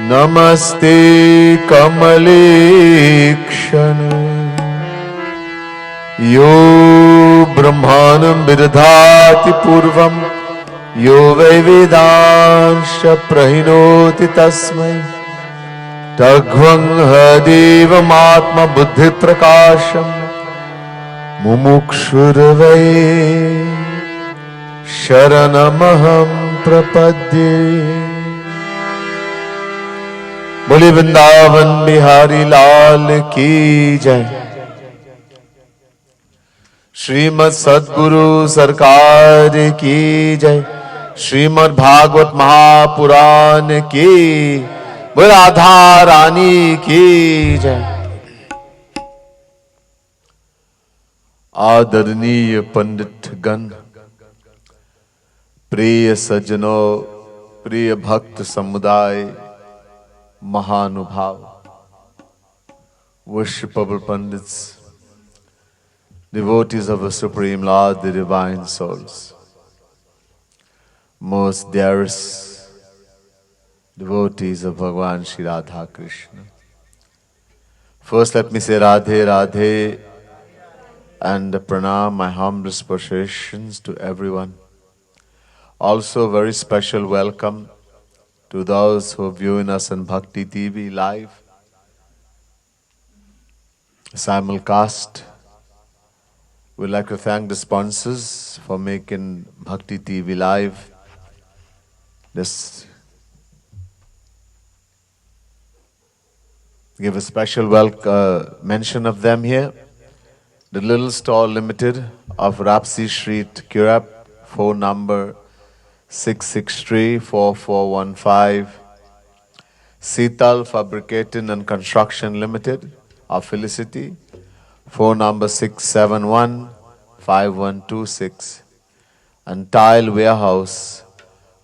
नमस्ते कमलेक्षण यो ब्रह्माणं विदधाति पूर्वं यो वै वेदांश प्रहिणोति तस्मै तद्भं देवमात्मबुद्धिप्रकाशं मुमुक्षुर्वै शरणमहं प्रपद्ये। बोले वृंदावन बिहारी लाल की जय। श्रीमद् सद्गुरु सरकार की जय। श्रीमद् भागवत महापुराण की, बोले राधा रानी की जय। आदरणीय पंडित गण, प्रिय सज्जनों, प्रिय भक्त समुदाय, महानुभाव, worshipable pundits, devotees of the Supreme Lord, the Divine Souls, most dearest devotees of Bhagavan Shri Radha Krishna. First let me say Radhe Radhe and pranam, my humblest processions to everyone. Also very special welcome to those who are viewing us on Bhakti TV live, simulcast. We'd like to thank the sponsors for making Bhakti TV live. Just give a special mention of them here. The Little Stall Limited of Rapsi Street, Kirap, phone number 663-4415. Seetal Fabricating and Construction Limited of Felicity, phone number 671-5126. And Tile Warehouse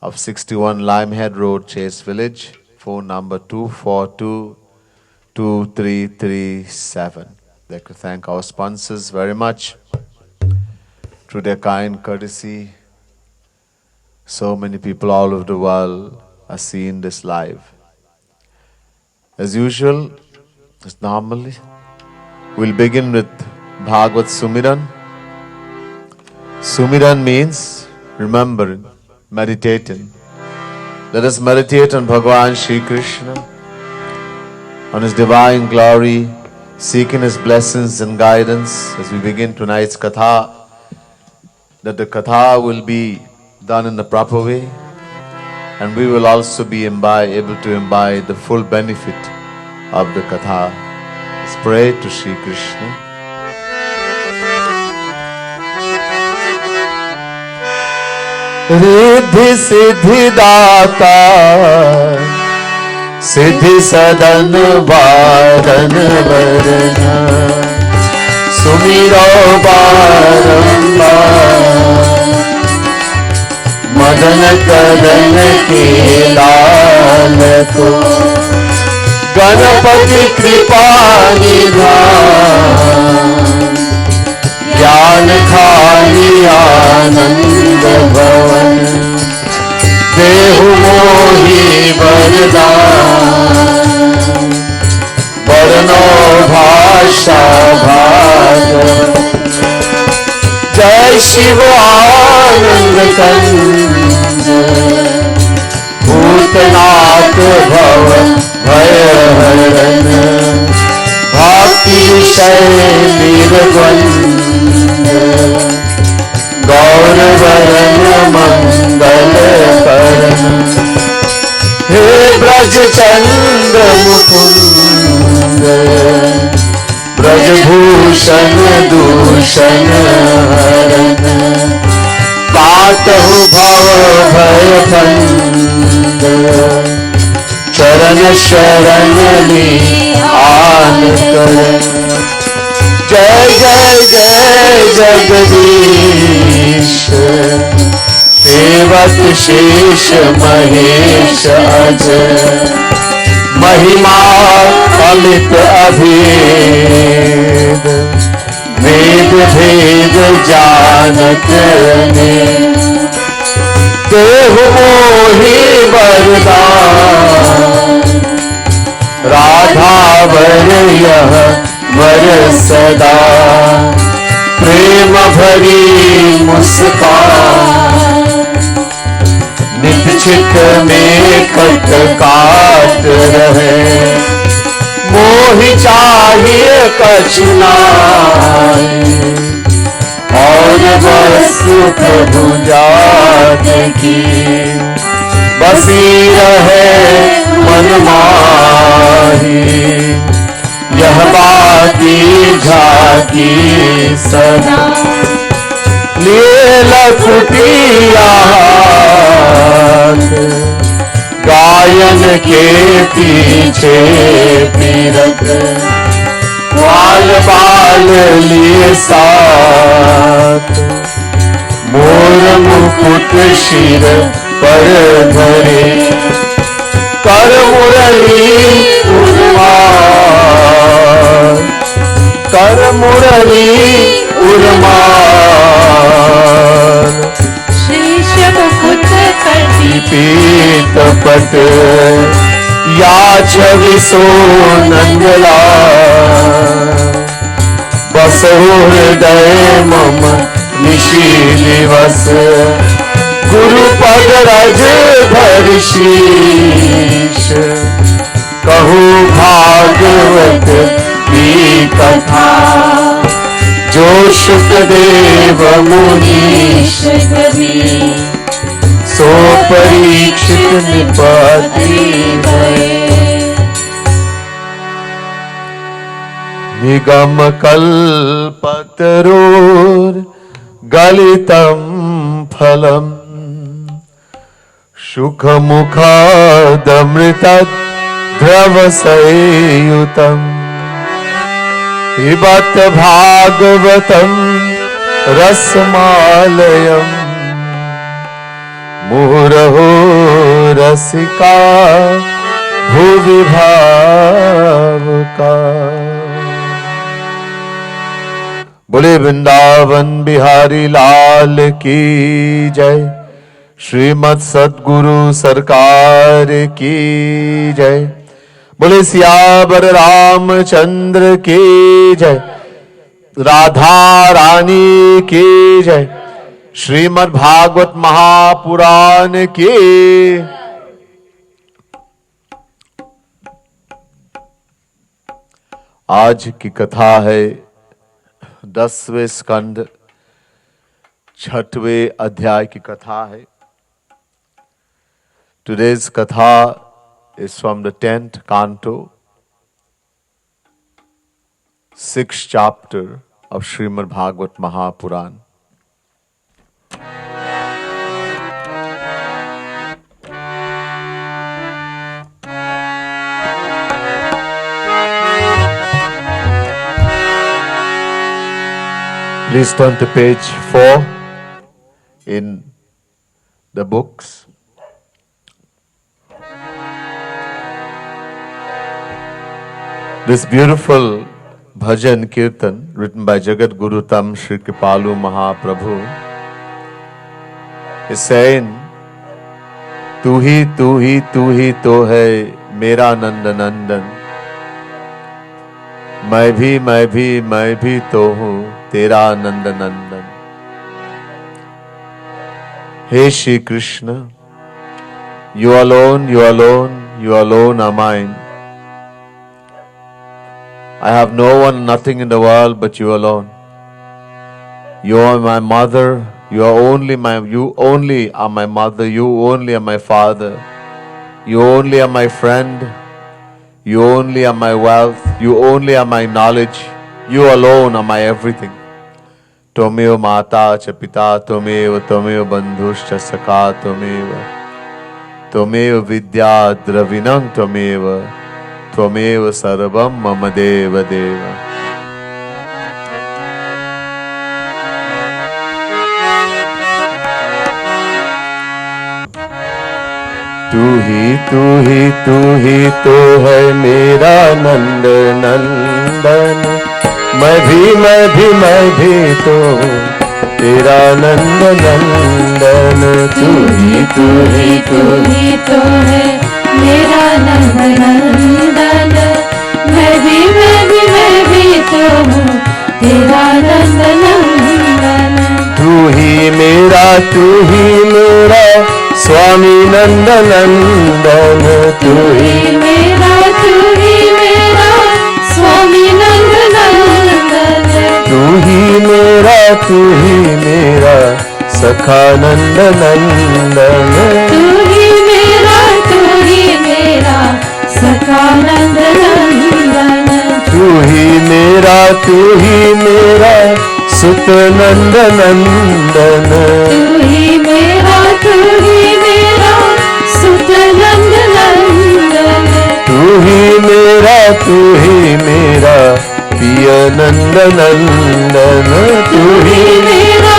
of 61 Limehead Road, Chase Village, phone number 242-2337. I'd like to thank our sponsors very much. Through their kind courtesy, so many people all over the world are seeing this live. As usual, as normally, we'll begin with Bhagavad Sumiran. Sumiran means remembering, meditating. Let us meditate on Bhagavan Shri Krishna, on His divine glory, seeking His blessings and guidance as we begin tonight's Katha, that the Katha will be done in the proper way, and we will also be able to imbibe the full benefit of the Katha. Let's pray to Shri Krishna. Riddhi Siddhi Data, Siddhi Sadan Varan Varana, Sumiro Barambar, Madan कदन के लाल को गणपति कृपा निधान, ज्ञान खाली आनंद भवन, देहु मोहि वरदान, वर्णो भाषा भाग, जय शिव आनंद कंज, भूतनाथ भव भय हरण, भक्ति विषय निर्द्वंद, गौर वरण मंगल करण, हे ब्रज चंद्र मुकुंद, ब्रजभूषण दूषण हरण, काटहु भव भय बंद, चरण शरण ली आन कर, जय जय जय जगदीश, सेवक शेष महेश अजय, महिमा अमित अभेद, वेद भेद जानत ने, देहु मोहि वरदान, वर यह वर सदा, प्रेम भरी मुस्कान, नित चित में कट काट रहे, मोहि चाहिए कछु नाहीं, और बस प्रभु जात की, बसी रहे मन माही, यह बाती झाकी सदा, लिए लखुटिया गायन के पीछे पीरक, बाल बाल लिए साथ, मोर मुकुट शिर पर धरे, कर मुरली उर्मान, कर मुरली उर्मान, शीश मुकुट कटी पीत पट, या छवि सो नंदलाल, बसो हृदय मम निशि दिवस, गुरु पद रज धर शीश, कहूँ भागवत की कथा, जो शुकदेव मुनीश कवि, सो परीक्षित निपति भये, निगम कल्पतरोर गलितं फलम्, सुख मुखादमृतद् द्रवसंयुतम्, पिबत भागवतं रसमालयम्, मुहुरहो रसिका भुवि भावुका। बोले वृंदावन बिहारी लाल की जय, श्रीमद् सद्गुरु सरकार की जय, बोले सियावर रामचंद्र की जय, राधा रानी की जय, श्रीमद् भागवत महापुराण की। आज की कथा है 10वें स्कंद 6वें अध्याय की कथा है। Today's katha is from the 10th canto, 6th chapter of Srimad Bhagavad Mahapuran. Please turn to page 4 in the books. This beautiful bhajan kirtan written by Jagat Guru Tam Shri Kripalu Mahaprabhu is saying, तू ही तो है मेरा नंद नंदन, मैं भी तो हूँ तेरा नंद नंदन। हे Shri Krishna, you alone are mine. I have no one, nothing in the world but you alone. You are my mother. You only are my mother. You only are my father. You only are my friend. You only are my wealth. You only are my knowledge. You alone are my everything. Tvameva mata cha pita tvameva bandhushcha sakha tvameva vidya dravinam tvameva sarvam mama deva deva. तू ही तो है मेरा नंद नंदन, मैं भी तो तेरा नंद नंदन। तू ही तो है मेरा नंद नंदन, मैं तू ही मेरा स्वामी नंद नंदन, तू ही मेरा तू ही मेरा स्वामी नंद नंदन, तू ही मेरा सखा नंद नंदन, तू ही मेरा सखा नंद नंदन, तू ही मेरा सुत नंद नंदन, तू ही मेरा सुत नंद नंदन, तू ही मेरा पिय नंद नंदन, तू ही मेरा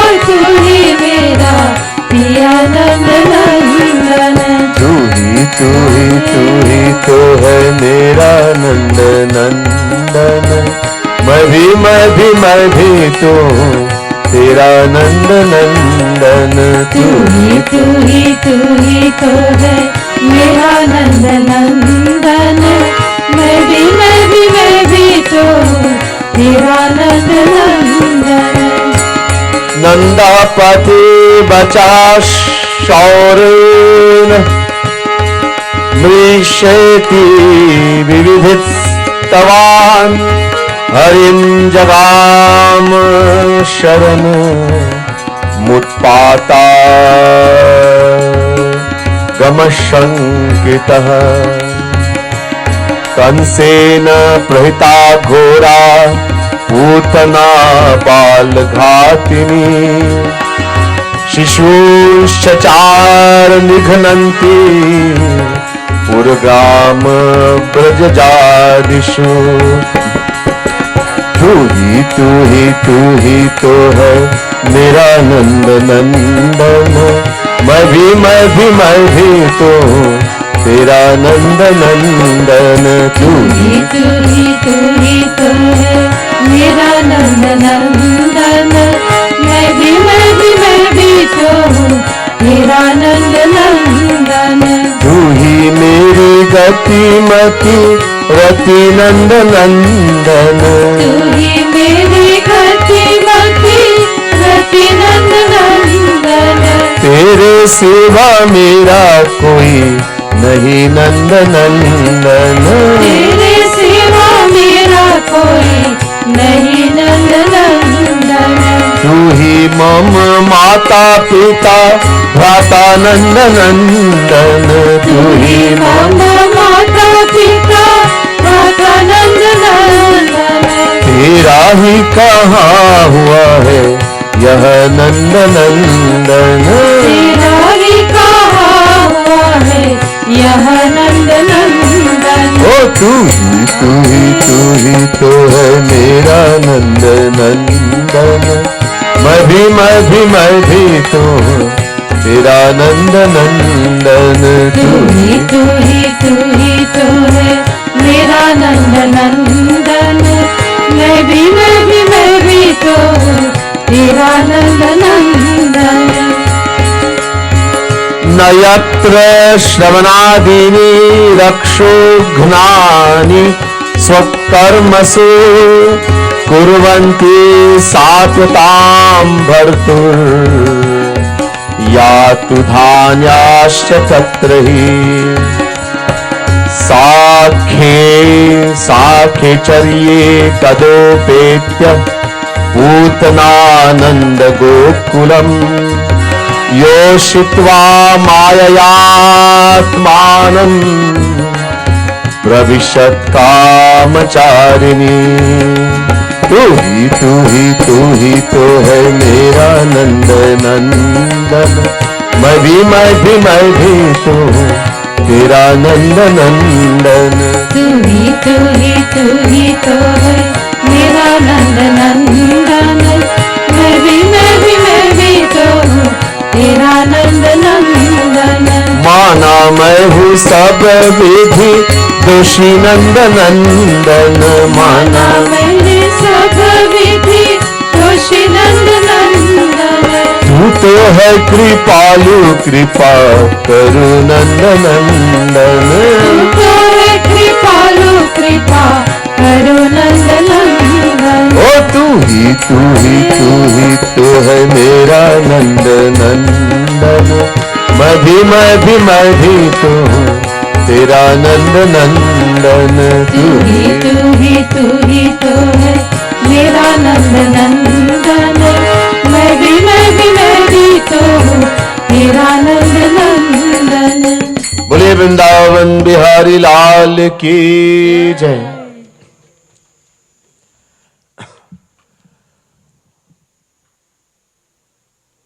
पिया नंद नंदन, तू ही तो है मेरा नंद नंदन, मैं भी तो तेरा नंद नंदन, तू ही तो है मेरा नंद नंदन, मैं भी तो तेरा नंद नंदन, नंदापति बचा शौरेन मृषेति विविधिस्तवान्, हरिं जगाम शरण मुत्पाता गमशंकितः, कंसेन प्रहिता घोरा पूतना बालघातिनी, शिशूश्चचार निघ्नन्ति पुरग्राम ब्रजजादिषु, तू ही तो है मेरा नंद नंदन, मैं भी तो तेरा नंद नंदन, तू ही तो है मेरा नंद नंदन, मैं भी तो तेरा नंद नंदन, तू ही मेरी गतिमति रति नंद नंदन, तू ही मेरी गतिमति रति नंद नंदन, तेरे सिवा मेरा कोई नहीं नंद नंदन, तेरे सिवा मेरा कोई नहीं नंद नंदन, तू ही मम माता पिता भ्राता नंद नंदन, तू ही मम माता पिता भ्राता नंद नंदन, तेरा ही कहाँ हुआ है यह नंद नंदन, तेरा ही कहाँ हुआ है यह नंद नंदन, ओ तू ही तो है मेरा नंद नंदन, मैं भी तो तेरा नंद नंदन, तू ही तो है मेरा नंद नंदन, मैं भी तो तेरा नंद नंदन, न यत्र श्रवणादीनि रक्षोघ्नानि स्वकर्मसु कुर्वन्ति सात्वतां भर्तुर्, या तु धान्याश्च तत्र हि साख्येचर्ये तदोपेत्य पूतनानंद गोकुलम्, योषित्वा माययात्मानं प्रविशत् कामचारिणी, तू ही तो है मेरा नंद नंदन, मैं भी तो तेरा नंद नंदन, तू ही तो है मेरा नंद नंदन, मैं भी तो तेरा नंद नंदन, माना मैं हूँ सब विधि दोषी नंद नंदन, माना मैंने सब विधि दोषी नंद नंदन, तू तो है कृपालु कृपा करु नंद नंदन, तू तो है कृपालु कृपा करो नंद नंदन, ओ तू ही तू है मेरा नंद नंदन, मैं भी तो हूँ तेरा नंद नंदन। तू ही तो है मेरा नंद नंदन, मैं भी तो हूँ तेरा नंद नंदन। बोले वृंदावन बिहारी लाल की जय।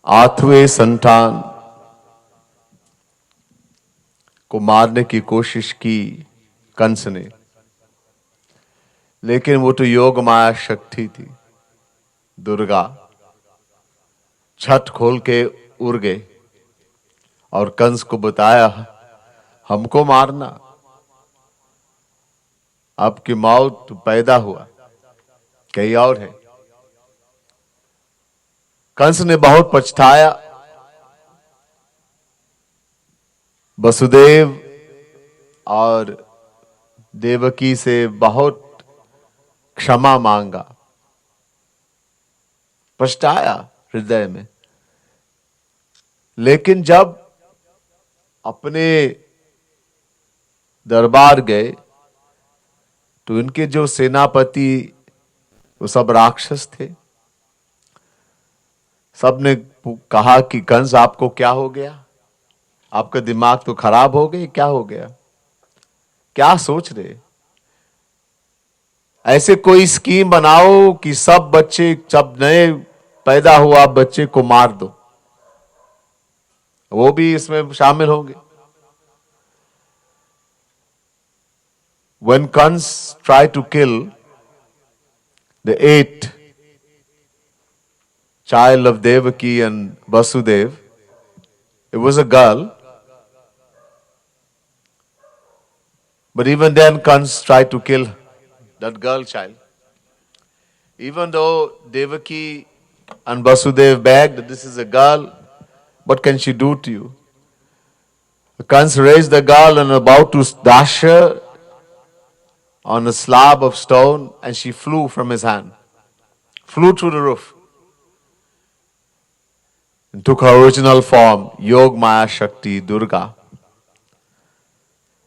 आठवें संतान को मारने की कोशिश की कंस ने, लेकिन वो तो योग माया शक्ति थी, दुर्गा छत खोल के उड़ गए और कंस को बताया हमको मारना, आपकी मौत पैदा हुआ कहीं और है। कंस ने बहुत पछताया, वसुदेव और देवकी से बहुत क्षमा मांगा, पछताया हृदय में। लेकिन जब अपने दरबार गए तो इनके जो सेनापति वो सब राक्षस थे। सबने कहा कि कंस आपको क्या हो गया, आपका दिमाग तो खराब हो गई, क्या हो गया, क्या सोच रहे। ऐसे कोई स्कीम बनाओ कि सब बच्चे, सब नए पैदा हुआ बच्चे को मार दो, वो भी इसमें शामिल होंगे। When Kans tried to kill the 8th child of Devaki and Vasudev, it was a girl. But even then, Kans tried to kill that girl child. Even though Devaki and Vasudev begged that this is a girl, what can she do to you? Kans raised the girl and about to dash her on a slab of stone, and she flew from his hand, flew through the roof, and took her original form, Yog Maya Shakti, Durga.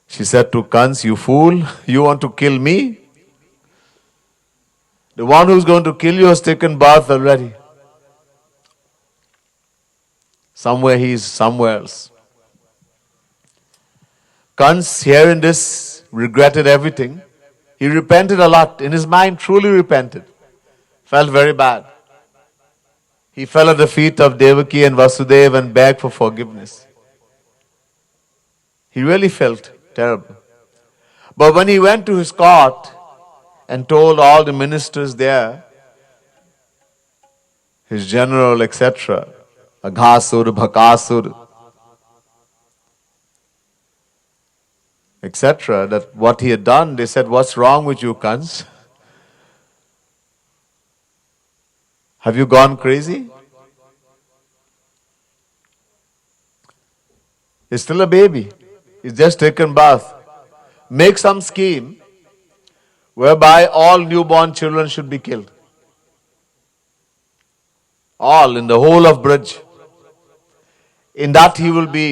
She said to Kans, you fool, you want to kill me? The one who's going to kill you has taken birth already. Somewhere he is somewhere else. Kans, hearing this, regretted everything. He repented a lot. In his mind, truly repented. Felt very bad. He fell at the feet of Devaki and Vasudeva and begged for forgiveness. He really felt terrible. But when he went to his court and told all the ministers there, his general, etc., Aghasur, Bhakasur, etc., that what he had done, they said, what's wrong with you, Kans? Have you gone crazy? He's still a baby. He's just taken birth. Make some scheme whereby all newborn children should be killed. All in the whole of Braj. In that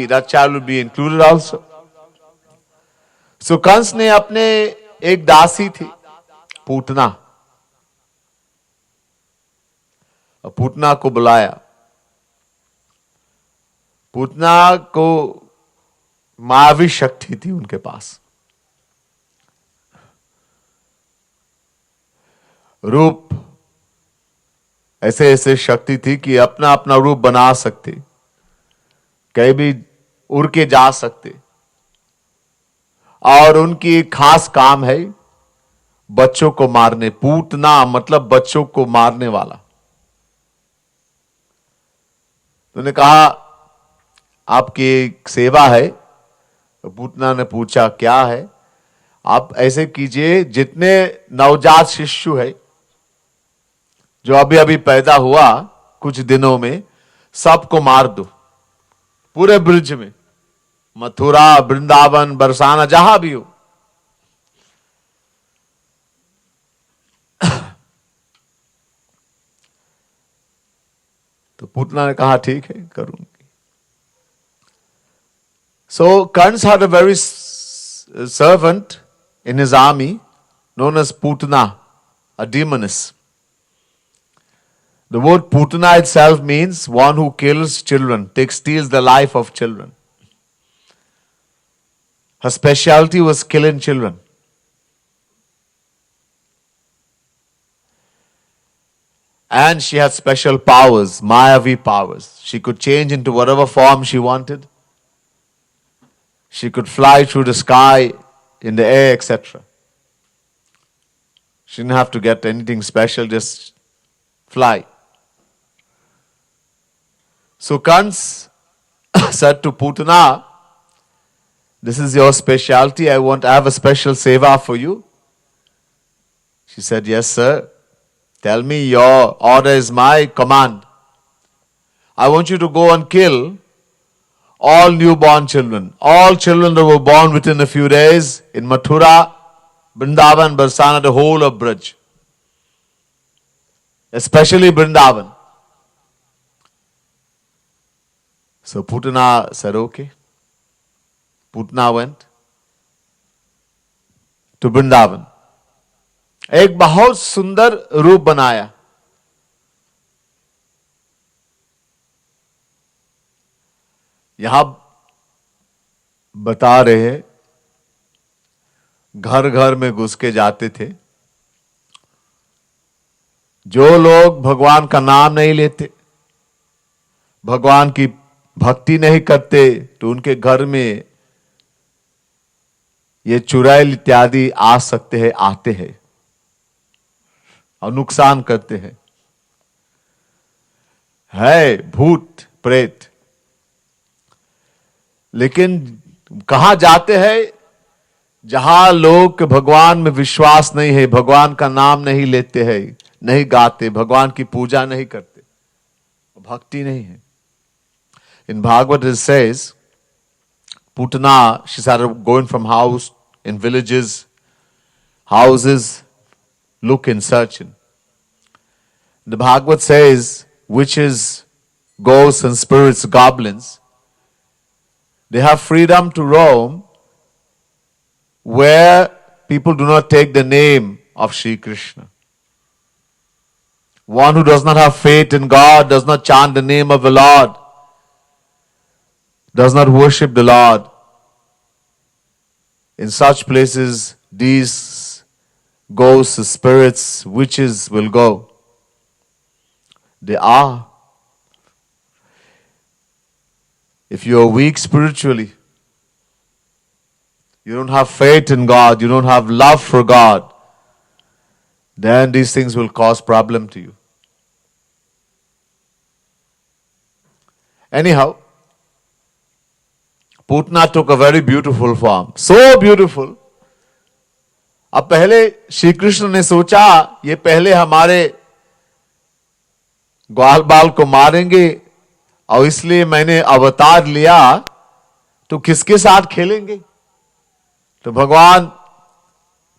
that child will be included also. So Kans ने अपने एक दासी थी पूतना, पूतना को बुलाया। पूतना को मायावी शक्ति थी उनके पास, रूप ऐसे ऐसे शक्ति थी कि अपना अपना रूप बना सकते, कहीं भी उड़ के जा सकते। और उनकी खास काम है बच्चों को मारने। पूतना मतलब बच्चों को मारने वाला। उन्होंने कहा आपकी एक सेवा है। तो पूतना ने पूछा क्या है? आप ऐसे कीजिए, जितने नवजात शिशु है जो अभी अभी पैदा हुआ कुछ दिनों में, सबको मार दो पूरे ब्रिज में, मथुरा, वृंदावन, बरसाना, जहां भी हो। पूतना ने कहा ठीक है करूंगी. So Kans had a very servant in his army known as Putana, a demoness. The word Putana itself means one who kills children, steals the life of children. Her specialty was killing children. And she had special powers, Mayavi powers. She could change into whatever form she wanted. She could fly through the sky, in the air, etc. She didn't have to get anything special, just fly. So Kans said to Putana, this is your specialty, I have a special seva for you. She said, yes sir. Tell me, your order is my command. I want you to go and kill all newborn children. All children that were born within a few days in Mathura, Vrindavan, Barsana, the whole of Braj. Especially Vrindavan. So Putana said, okay. Putana went to Vrindavan. एक बहुत सुंदर रूप बनाया. यहां बता रहे हैं, घर घर में घुस के जाते थे. जो लोग भगवान का नाम नहीं लेते, भगवान की भक्ति नहीं करते, तो उनके घर में ये चुड़ैल इत्यादि आ सकते हैं, आते हैं और नुकसान करते हैं. है भूत प्रेत. लेकिन कहां जाते हैं? जहां लोग भगवान में विश्वास नहीं है, भगवान का नाम नहीं लेते हैं, नहीं गाते, भगवान की पूजा नहीं करते, भक्ति नहीं है. In Bhagavad it says, Putana, she started going from house in villages, houses, looking, searching. The Bhagavad says, witches, ghosts and spirits, goblins, they have freedom to roam where people do not take the name of Sri Krishna. One who does not have faith in God, does not chant the name of the Lord, does not worship the Lord. In such places, these ghosts, spirits, witches will go. They are. If you are weak spiritually, you don't have faith in God, you don't have love for God, then these things will cause problem to you. Anyhow, Putana took a very beautiful form. So beautiful. अब पहले श्री कृष्ण ने सोचा ये पहले हमारे ग्वाल बाल को मारेंगे और इसलिए मैंने अवतार लिया, तो किसके साथ खेलेंगे? तो भगवान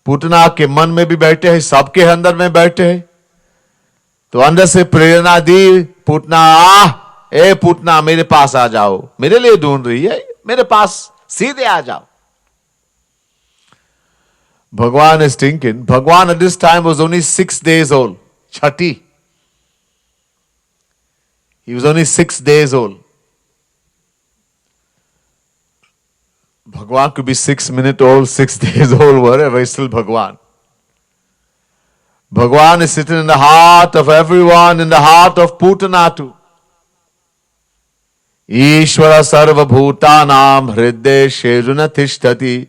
पूतना के मन में भी बैठे हैं, सबके अंदर में बैठे हैं. तो अंदर से प्रेरणा दी, पूतना ए पूतना मेरे पास आ जाओ, मेरे लिए ढूंढ रही है, मेरे पास सीधे आ जाओ. Bhagwan is thinking, Bhagwan at this time was only 6 days old. Chhati. He was only 6 days old. Bhagwan could be 6 minutes old, 6 days old, whatever, he's still Bhagwan. Bhagwan is sitting in the heart of everyone, in the heart of Putana too. Ishvara sarva bhutanam hridde sheruna tishtati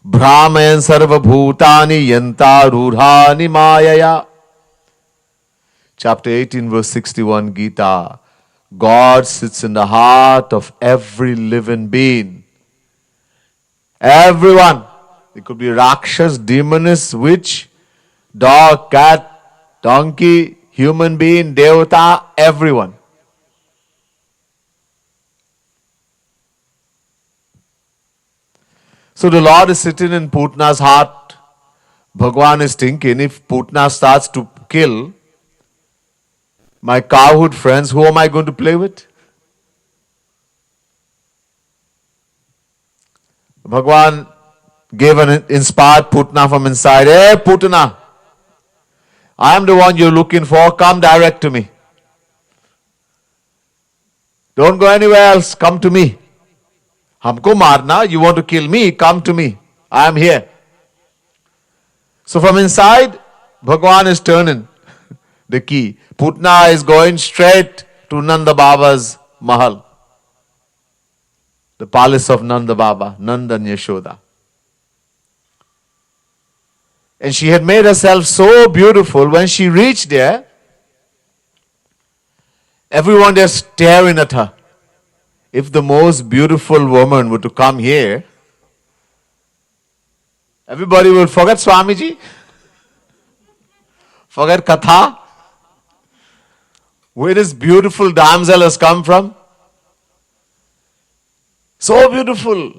brahmayan sarva bhutani yanta rurhani mayaya. Chapter 18 verse 61 Gita. God sits in the heart of every living being. Everyone. It could be Rakshas, demoness, witch, dog, cat, donkey, human being, devata, everyone. So the Lord is sitting in Putana's heart. Bhagwan is thinking, if Putana starts to kill, my childhood friends, who am I going to play with? Bhagwan gave an inspired Putana from inside. Hey, Putana, I am the one you're looking for. Come direct to me. Don't go anywhere else. Come to me. Humko marna, you want to kill me? Come to me. I am here. So from inside, Bhagwan is turning the key. Putna is going straight to Nanda Baba's Mahal. The palace of Nanda Baba, Nanda and Yashoda. And she had made herself so beautiful. When she reached there, everyone just staring at her. If the most beautiful woman were to come here, everybody would forget Swamiji, forget Katha. Where this beautiful damsel has come from? So beautiful,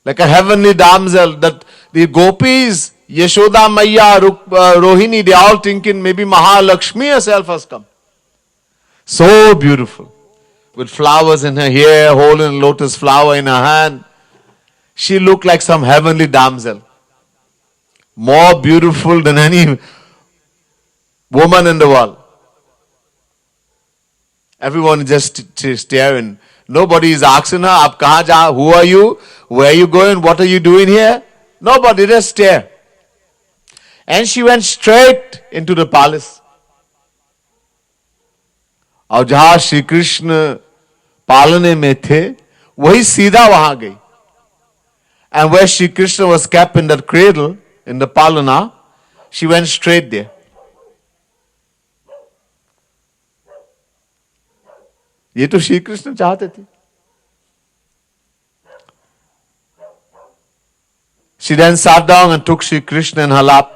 like a heavenly damsel that the gopis, Yashoda Maya, Rohini, they all thinking maybe Mahalakshmi herself has come. So beautiful, with flowers in her hair, holding a lotus flower in her hand. She looked like some heavenly damsel. More beautiful than any woman in the world. Everyone is just staring. Nobody is asking her, Aap kahan ja? Who are you? Where are you going? What are you doing here? Nobody, just stare. And she went straight into the palace. और जहां श्री कृष्ण पालने में थे, वही सीधा वहां गई. And where Shri Krishna was kept in that cradle, in the palana, she went straight there. ये तो श्री कृष्ण चाहते थे. She then sat down and took Shri Krishna in her lap.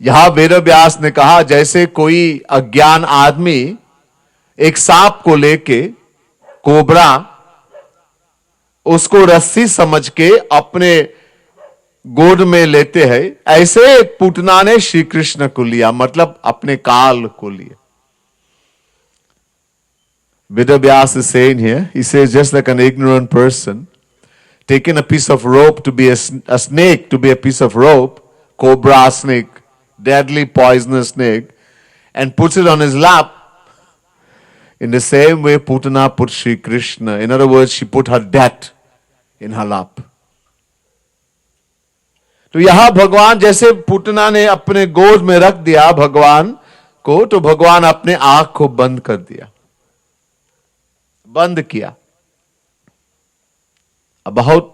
यहां वेद व्यास ने कहा, जैसे कोई अज्ञान आदमी एक सांप को लेके, कोबरा, उसको रस्सी समझ के अपने गोद में लेते हैं, ऐसे पूतना ने श्री कृष्ण को लिया, मतलब अपने काल को लिया. Vedavyas is saying here, he says, just like an ignorant person taking a piece of rope to be a snake, to be a piece of rope, cobra snake, deadly poisonous snake, and puts it on his lap. In the same way, Putana put Shri Krishna. In other words, she put her death in her lap. तो यहां भगवान जैसे पूतना ने अपने गोद में रख दिया भगवान को, तो भगवान अपने आंख को बंद कर दिया, बंद किया. अब बहुत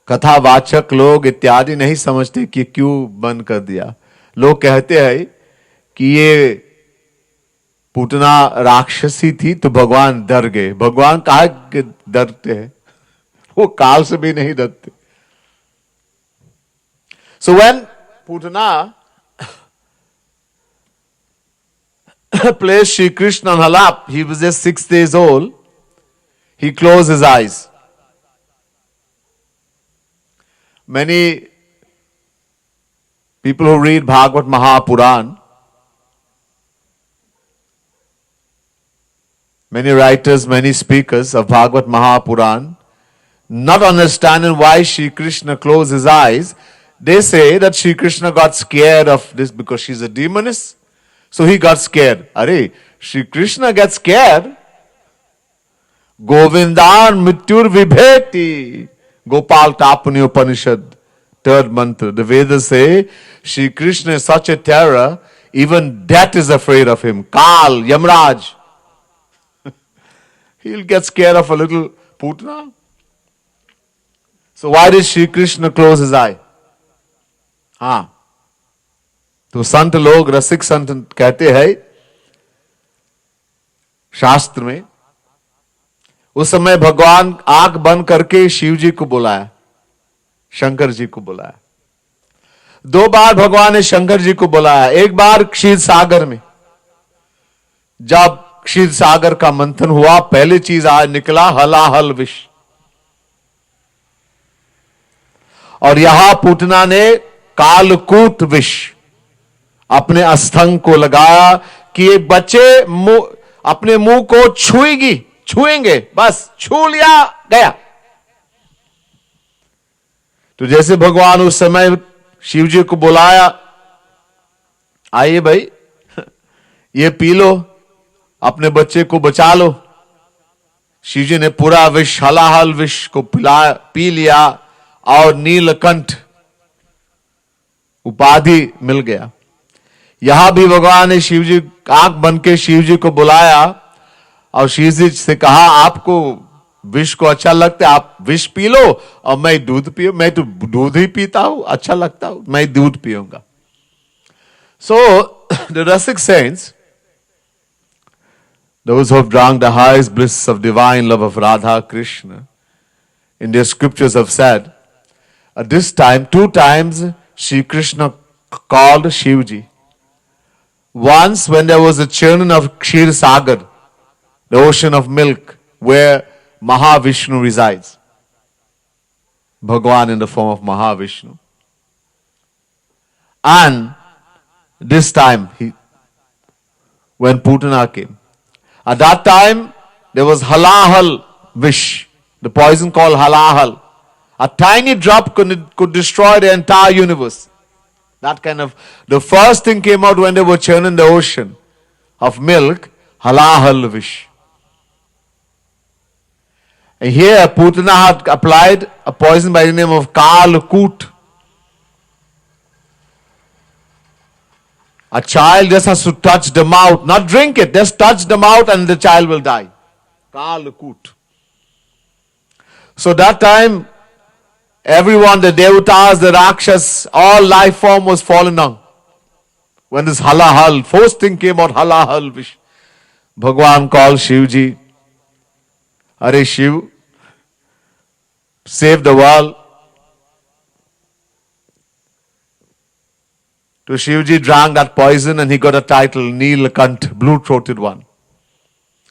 कथावाचक लोग इत्यादि नहीं समझते कि क्यों बंद कर दिया. लोग कहते हैं कि ये पूतना राक्षसी थी तो भगवान डर गए. भगवान काहे डरते हैं? वो काल से भी नहीं डरते. So when Putana placed Shri Krishna on her lap, he was just 6 days old, he closed his eyes. Many people who read Bhagavad Mahapuran, many writers, many speakers of Bhagavad Mahapuran, not understanding why Shri Krishna closed his eyes, they say that Shri Krishna got scared of this because she's a demoness. So he got scared. Arey, Shri Krishna gets scared. Govindan Mityur Vibheti. Gopal Tapani Upanishad, 3rd mantra. The Vedas say Shri Krishna is such a terror, even death is afraid of him. Kal, Yamraj. He'll get scared of a little Putana. So why did Shri Krishna close his eye? हाँ, तो संत लोग, रसिक संत कहते हैं शास्त्र में, उस समय भगवान आंख बंद करके शिव जी को बुलाया, शंकर जी को बुलाया. 2 बार भगवान ने शंकर जी को बुलाया. एक बार क्षीर सागर में, जब क्षीर सागर का मंथन हुआ, पहली चीज आज निकला हलाहल विष. और यहां पूतना ने कालकूट विष, अपने अस्तंग को लगाया कि ये बच्चे अपने मुंह को छुएंगे, बस छू लिया गया। तो जैसे भगवान उस समय शिव जी को बुलाया, आइए भाई ये पी लो, अपने बच्चे को बचा लो। शिव जी ने पूरा विष, हलाहल विष को पी लिया और नीलकंठ उपाधि मिल गया। यहां भी भगवान ने शिव जी आंख बन के शिव जी को बुलाया और शिव जी से कहा, आपको विष को अच्छा लगता है, आप विष पी लो और मैं दूध पियो। मैं तो दूध ही पीता हूं, अच्छा लगता हूं, मैं दूध पीऊंगा। So the rasik saints, those who have drunk the highest bliss of divine love of Radha Krishna, in their scriptures have said, at this time, 2 times Shri Krishna called Shivji. Once when there was a churning of Kshir Sagar, the ocean of milk, where Mahavishnu resides. Bhagwan in the form of Mahavishnu. And this time, when Putana came, at that time, there was halahal vish, the poison called halahal. A tiny drop could destroy the entire universe. That kind of, the first thing came out when they were churning the ocean of milk, halahal vish. And here, Putana had applied a poison by the name of Kalkut. A child just has to touch the mouth, not drink it, just touch the mouth and the child will die. Kalkut. So that time, everyone, the Devatas, the Rakshas, all life form was fallen down. When this halahal, first thing came out, halahal vish. Bhagwan called Shivji. Hare Shiv, save the world. To Shivji drank that poison and he got a title, Neelakant, blue-throated one.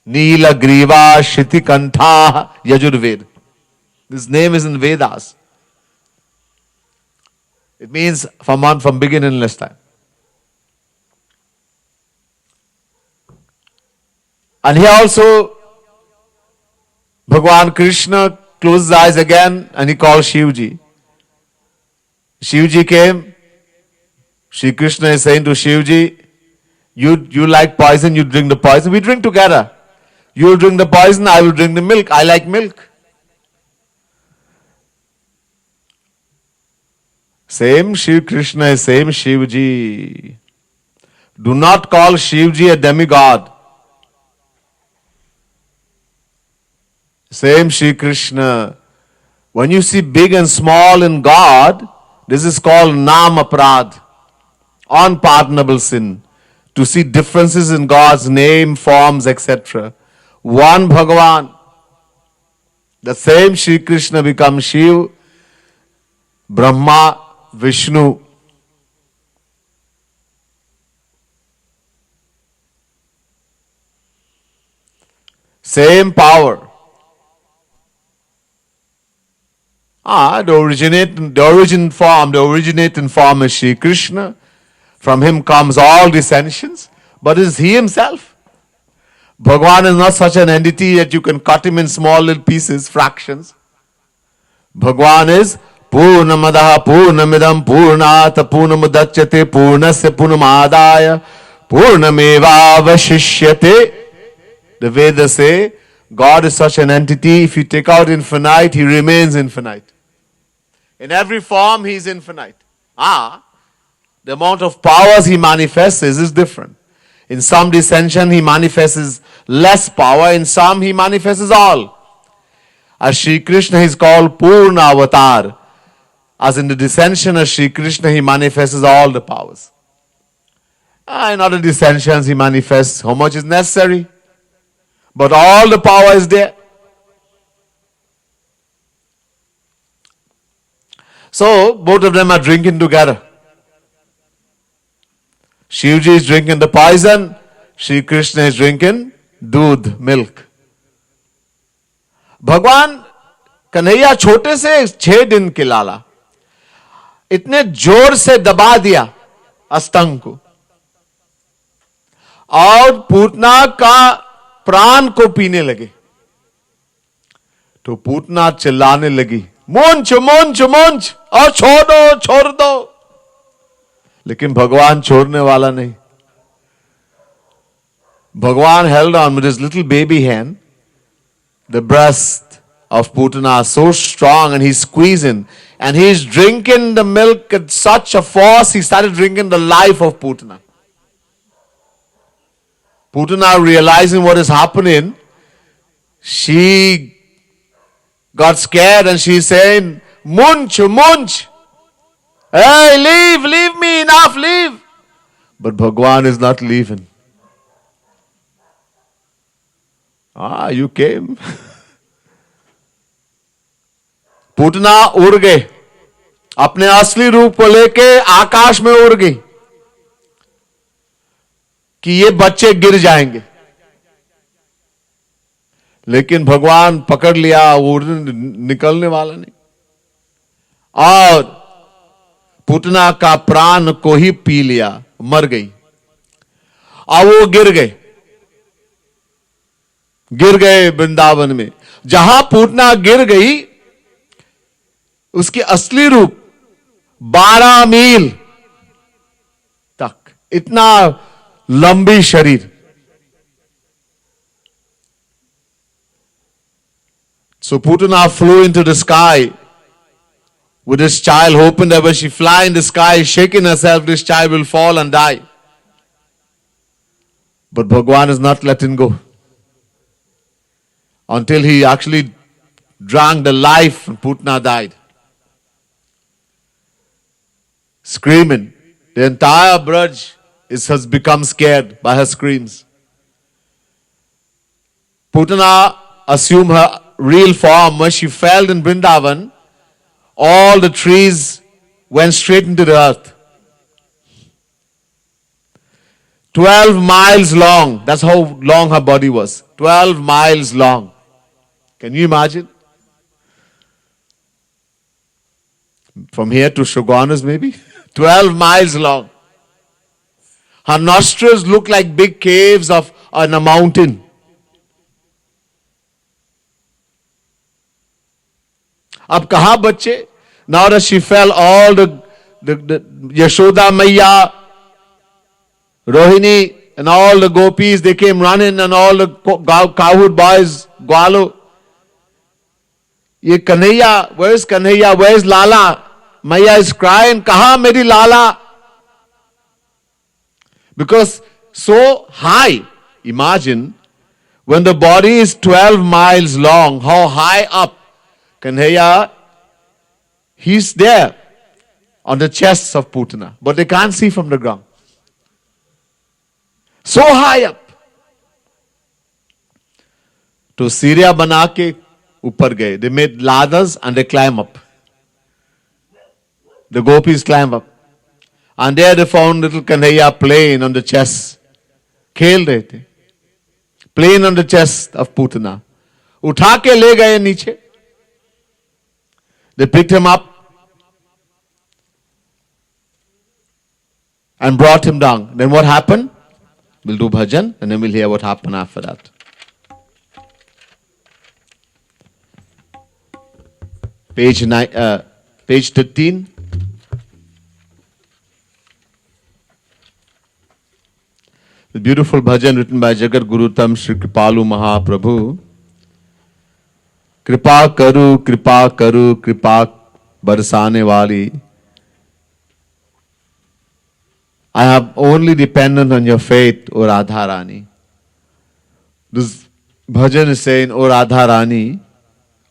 Neela Griva Shitikantha Yajurved. This name is in Vedas. It means from beginningless time. And here also, Bhagwan Krishna closed his eyes again and he called Shivji. Shivji came. Shri Krishna is saying to Shivji, you like poison, you drink the poison, we drink together. You will drink the poison, I will drink the milk. I like milk. Same Shri Krishna is same Shivji. Do not call Shivji a demigod. Same Shri Krishna. When you see big and small in God, this is called Nam Aprad, unpardonable sin. To see differences in God's name, forms, etc. One Bhagavan, the same Shri Krishna becomes Shiv, Brahma, Vishnu. Same power. The originating form is Shri Krishna. From him comes all dissensions, but it is he himself. Bhagavan is not such an entity that you can cut him in small little pieces, fractions. Bhagavan is Purnamadaha Purnamidam Purnat Purnamudachyate Purnasya Purnamadaya Purnameva Vashishyate. The Vedas say God is such an entity, if you take out infinite, he remains infinite. In every form, he is infinite. The amount of powers he manifests is different. In some dissension, he manifests less power. In some, he manifests all. As Shri Krishna is called Purna Avatar. As in the dissension of Shri Krishna, he manifests all the powers. In other dissensions, he manifests how much is necessary. But all the power is there. So, both of them are drinking together. Shivji is drinking the poison, Shri Krishna is drinking दूध, milk. भगवान कन्हैया छोटे से 6 दिन के लाला इतने जोर से दबा दिया अस्तंग को और पूतना का प्राण को पीने लगे। तो पूतना चिल्लाने लगी, मुंच मुंच मुंच, और छोड़ दो छोड़ दो। लेकिन भगवान छोड़ने वाला नहीं। भगवान held on with his little baby hand. The breast of Putana are so strong, and he's squeezing, and he's drinking the milk at such a force, he started drinking the life of Putana. Putana, realizing what is happening, she got scared and she's saying, munch, munch. Hey, leave me, enough, leave. But Bhagwan is not leaving. You came. Putana उड़ गए, अपने असली रूप को लेके आकाश में उड़ गई कि ये बच्चे गिर जाएंगे। लेकिन भगवान पकड़ लिया, वो निकलने वाला नहीं, और पूतना का प्राण को ही पी लिया, मर गई। और वो गिर गए वृंदावन में। जहां पूतना गिर गई, उसकी असली रूप 12 मील तक, इतना लंबी शरीर। So Putana flew into the sky with his child, hoping that when she fly in the sky, shaking herself, this child will fall and die. But Bhagwan is not letting go until he actually drank the life and Putana died. Screaming. The entire Braj has become scared by her screams. Putana assumed her real form. When she fell in Vrindavan, all the trees went straight into the earth. 12 miles long. That's how long her body was. 12 miles long. Can you imagine? From here to Shogunas maybe? 12 miles long. Her nostrils look like big caves on a mountain. अब कहां बच्चे? Now that she fell, all the Yashoda Maiya, Rohini, and all the gopis, they came running, and all the cowherd boys, Gwalo. Ye Kanhaiya, where's Kanhaiya? Where's Lala? Maiya is crying, kaha meri Lala? Because so high, imagine, when the body is 12 miles long, how high up Kanhaiya, he's there on the chests of Putana, but they can't see from the ground. So high up. To Syria bana ke upar gaye. They made ladders and they climb up. The gopis climb up. And there they found little Kanhaiya playing on the chest. Khel rahe the. Playing on the chest of Putana. Utha ke le gaye niche. They picked him up and brought him down. Then what happened? We'll do bhajan and then we'll hear what happened after that. Page 13. The beautiful bhajan written by Jagat Guru Tam Shri Kripalu Mahaprabhu. कृपा करू कृपा बरसाने वाली. I have only dependent on your faith, O Radha Rani. This bhajan is saying, O Radha Rani,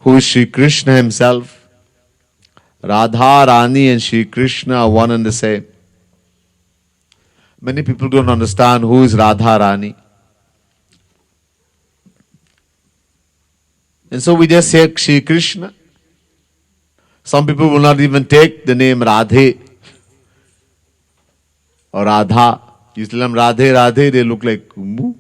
who is Shri Krishna himself. Radha Rani and Shri Krishna are one and the same. Many people don't understand who is Radha Rani. And so we just say Shri Krishna. Some people will not even take the name Radhe or Radha. You tell them Radhe, Radhe, they look like Kumbu.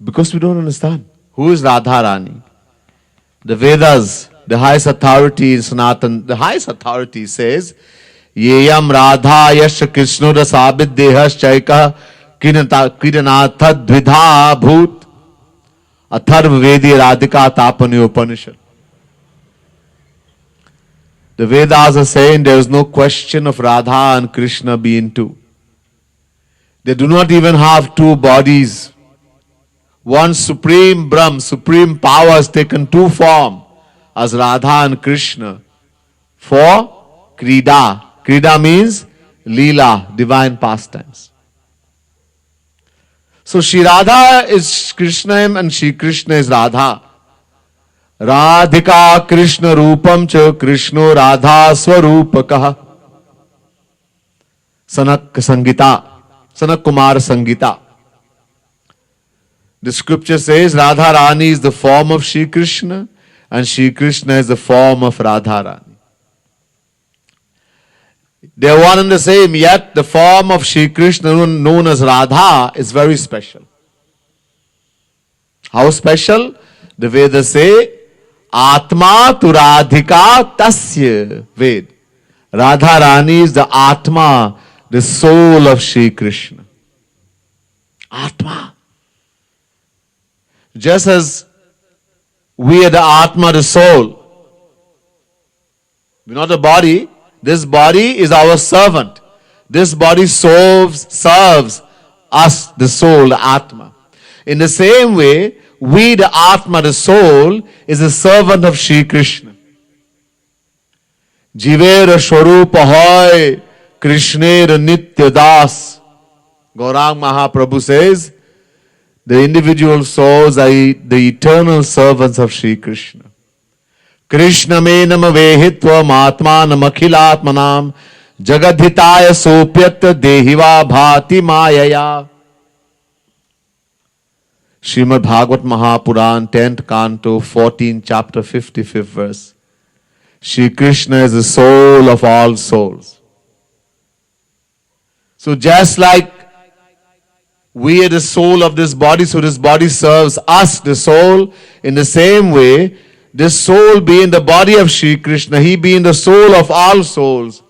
Because we don't understand. Who is Radha Rani? The Vedas, the highest authority in Sanatan, the highest authority says, येयम Radha यश कृष्णो रसाविदेहश्चैक किरनाथ द्विधा भूत अथर्ववेदी Radhika तापनियोपनिषद. The Vedas are saying there is no question of Radha and Krishna being two. They do not even have two bodies. One supreme Brahm, supreme power has taken two forms as Radha and Krishna for Krida. Krida means Leela, divine pastimes. So Shri Radha is Krishna and Shri Krishna is Radha. Radhika Krishna Rupam cha Krishno Radha Swarupakah. Sanak Sangita, Sanak Kumar Sangita. The scripture says Radha Rani is the form of Shri Krishna and Shri Krishna is the form of Radha Rani. They are one and the same, yet the form of Shri Krishna known as Radha is very special. How special? The Vedas say, Atma tu Radhika tasya Ved. Radha Rani is the Atma, the soul of Shri Krishna. Atma. Just as we are the Atma, the soul. We're not the body. This body is our servant. This body serves us, the soul, the Atma. In the same way, we, the Atma, the soul, is a servant of Shri Krishna. Jivera Swarupa Hoy, Krishnera Nitya Das. Gaurang Mahaprabhu says, the individual souls are the eternal servants of Shri Krishna. Krishna me nama vehitvam atmanam akhilatmanam jagadhitaya sopyat dehiva bhati mayaya. Srimad Bhagavat Mahapuran, 10th canto, 14th chapter, 55th verse. Shri Krishna is the soul of all souls. So just like we are the soul of this body, so this body serves us, the soul, in the same way, this soul being the body of Shri Krishna, he being the soul of all souls,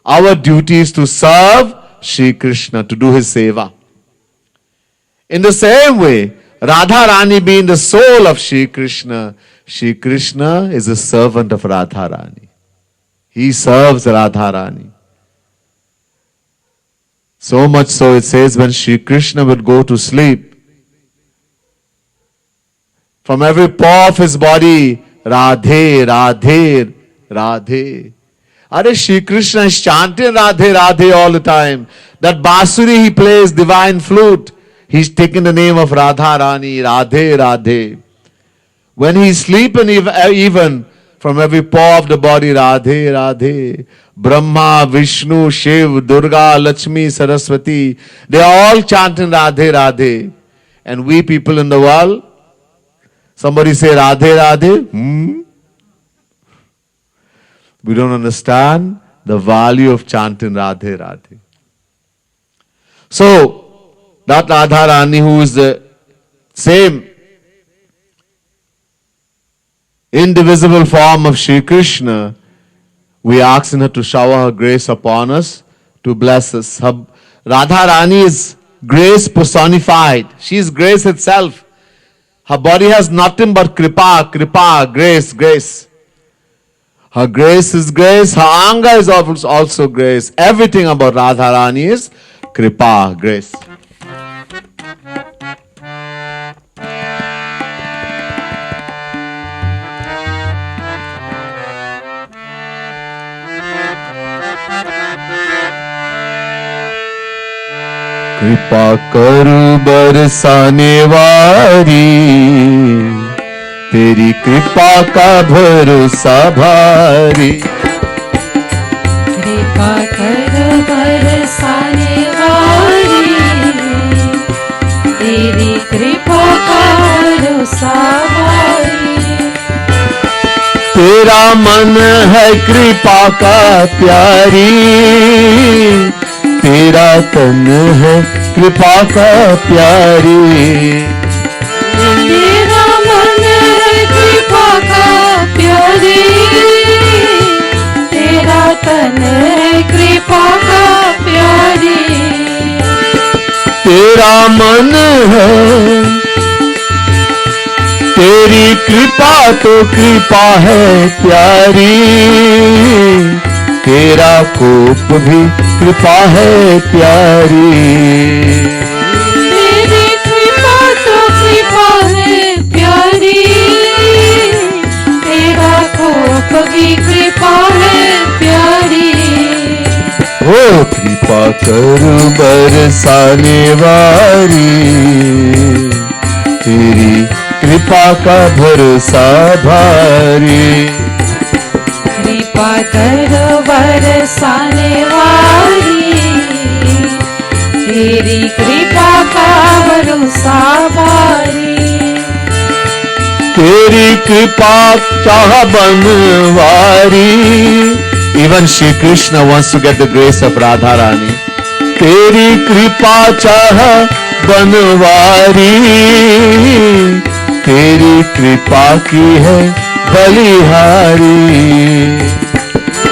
our duty is to serve Shri Krishna, to do his seva. In the same way, Radha Rani being the soul of Shri Krishna is a servant of Radha Rani. He serves Radha Rani. So much so it says when Shri Krishna would go to sleep, from every pore of his body, Radhe, Radhe, Radhe. Are Shri Krishna is chanting Radhe, Radhe all the time. That Basuri he plays, divine flute. He's taking the name of Radha Rani, Radhe, Radhe. When he's sleeping, even from every pore of the body, Radhe, Radhe. Brahma, Vishnu, Shiv, Durga, Lakshmi, Saraswati, they are all chanting Radhe, Radhe. And we people in the world, somebody say Radhe, Radhe. We don't understand the value of chanting Radhe, Radhe. So, that Radha Rani who is the same indivisible form of Shri Krishna, we are asking her to shower her grace upon us, to bless us. Radha Rani is grace personified. She is grace itself. Her body has nothing but kripa, kripa, grace, grace. Her grace is grace. Her anga is also grace. Everything about Radha Rani is kripa, grace. कृपा करो बरसाने वारी, तेरी कृपा का भरोसा भारी. कृपा करो बरसाने वारी, तेरी कृपा का भरोसा भारी. तेरा मन है कृपा का प्यारी, तेरा तन है कृपा का प्यारी. तेरा मन है कृपा का प्यारी, तेरा तन है कृपा मेरा मन है, तेरी कृपा तो कृपा है प्यारी, तेरा कोप भी कृपा है प्यारी। तेरी कृपा तो कृपा है प्यारी, तेरा कोप भी कृपा है प्यारी। ओ कृपा कर बरसाने वाली, तेरी कृपा का भरोसा भारी। कृपा करो बरसाने वाली, तेरी कृपा का भरोसा भारी। तेरी कृपा चाह Banwari. Even Shri Krishna wants to get the grace of Radha Rani. तेरी कृपा चाह बनवारी, तेरी कृपा की है बलिहारी।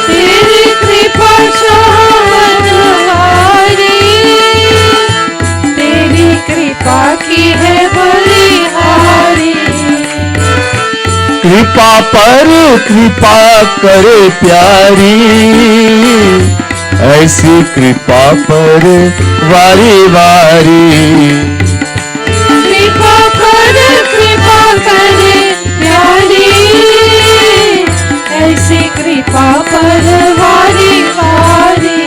तेरी कृपा चाह बनवारी, तेरी कृपा की है बलिहारी। कृपा पर कृपा करे प्यारी, ऐसी कृपा पर वारी वारी। कृपा पर कृपा करे प्यारी, ऐसी कृपा पर वारी वारी।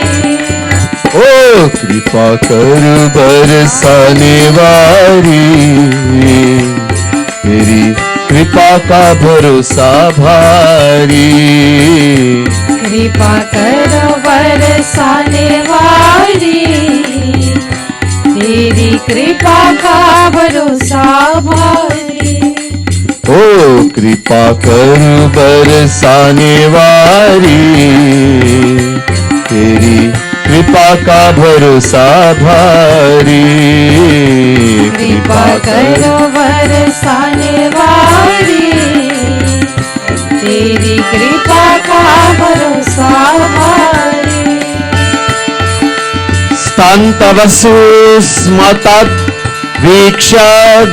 ओ कृपा कर बरसाने वारी, तेरी कृपा का भरोसा भारी। कृपा करो बरसाने वाली, तेरी कृपा का भरोसा भारी। ओ कृपा कर बरसाने वाली, तेरी कृपा का भरोसा भारी। कृपा करो बरसाने वाली, तेरी कृपा का भरोसा भारी। स्तन्तवसु स्मतत् वीक्ष्य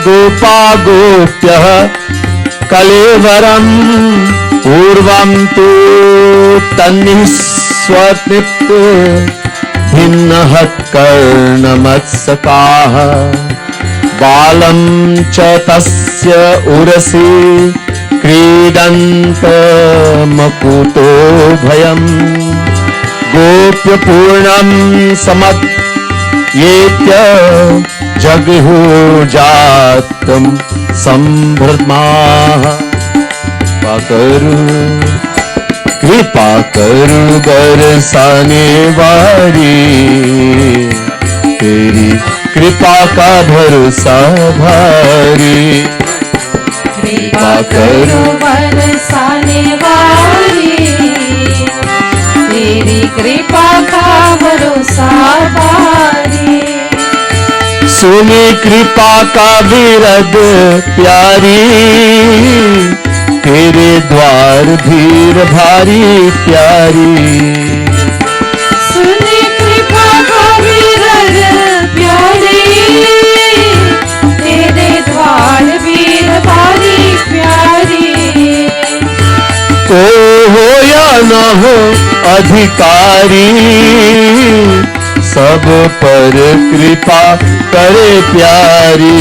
गोपा गोप्यः कलेवरम् पूर्वं तु तन्निःस्वनिप्त भिन्नः कर्णमत्सकाः बालं च तस्य उरसि क्रीडन्त मकुतो भयम् गोप्य पूर्णं समत्येत्य जगहुर्जातं संभ्रमाः। कृपा करू बरसाने वाली, तेरी कृपा का भरोसा भारी। कृपा करो बरसाने वाली, तेरी कृपा का भरोसा भारी। सुनी कृपा का विरद प्यारी, तेरे द्वार धीर भारी प्यारी। सुनी कृपा का विरद प्यारी, तेरे द्वार वीर भारी प्यारी। तो हो या न हो अधिकारी, सब पर कृपा करे प्यारी।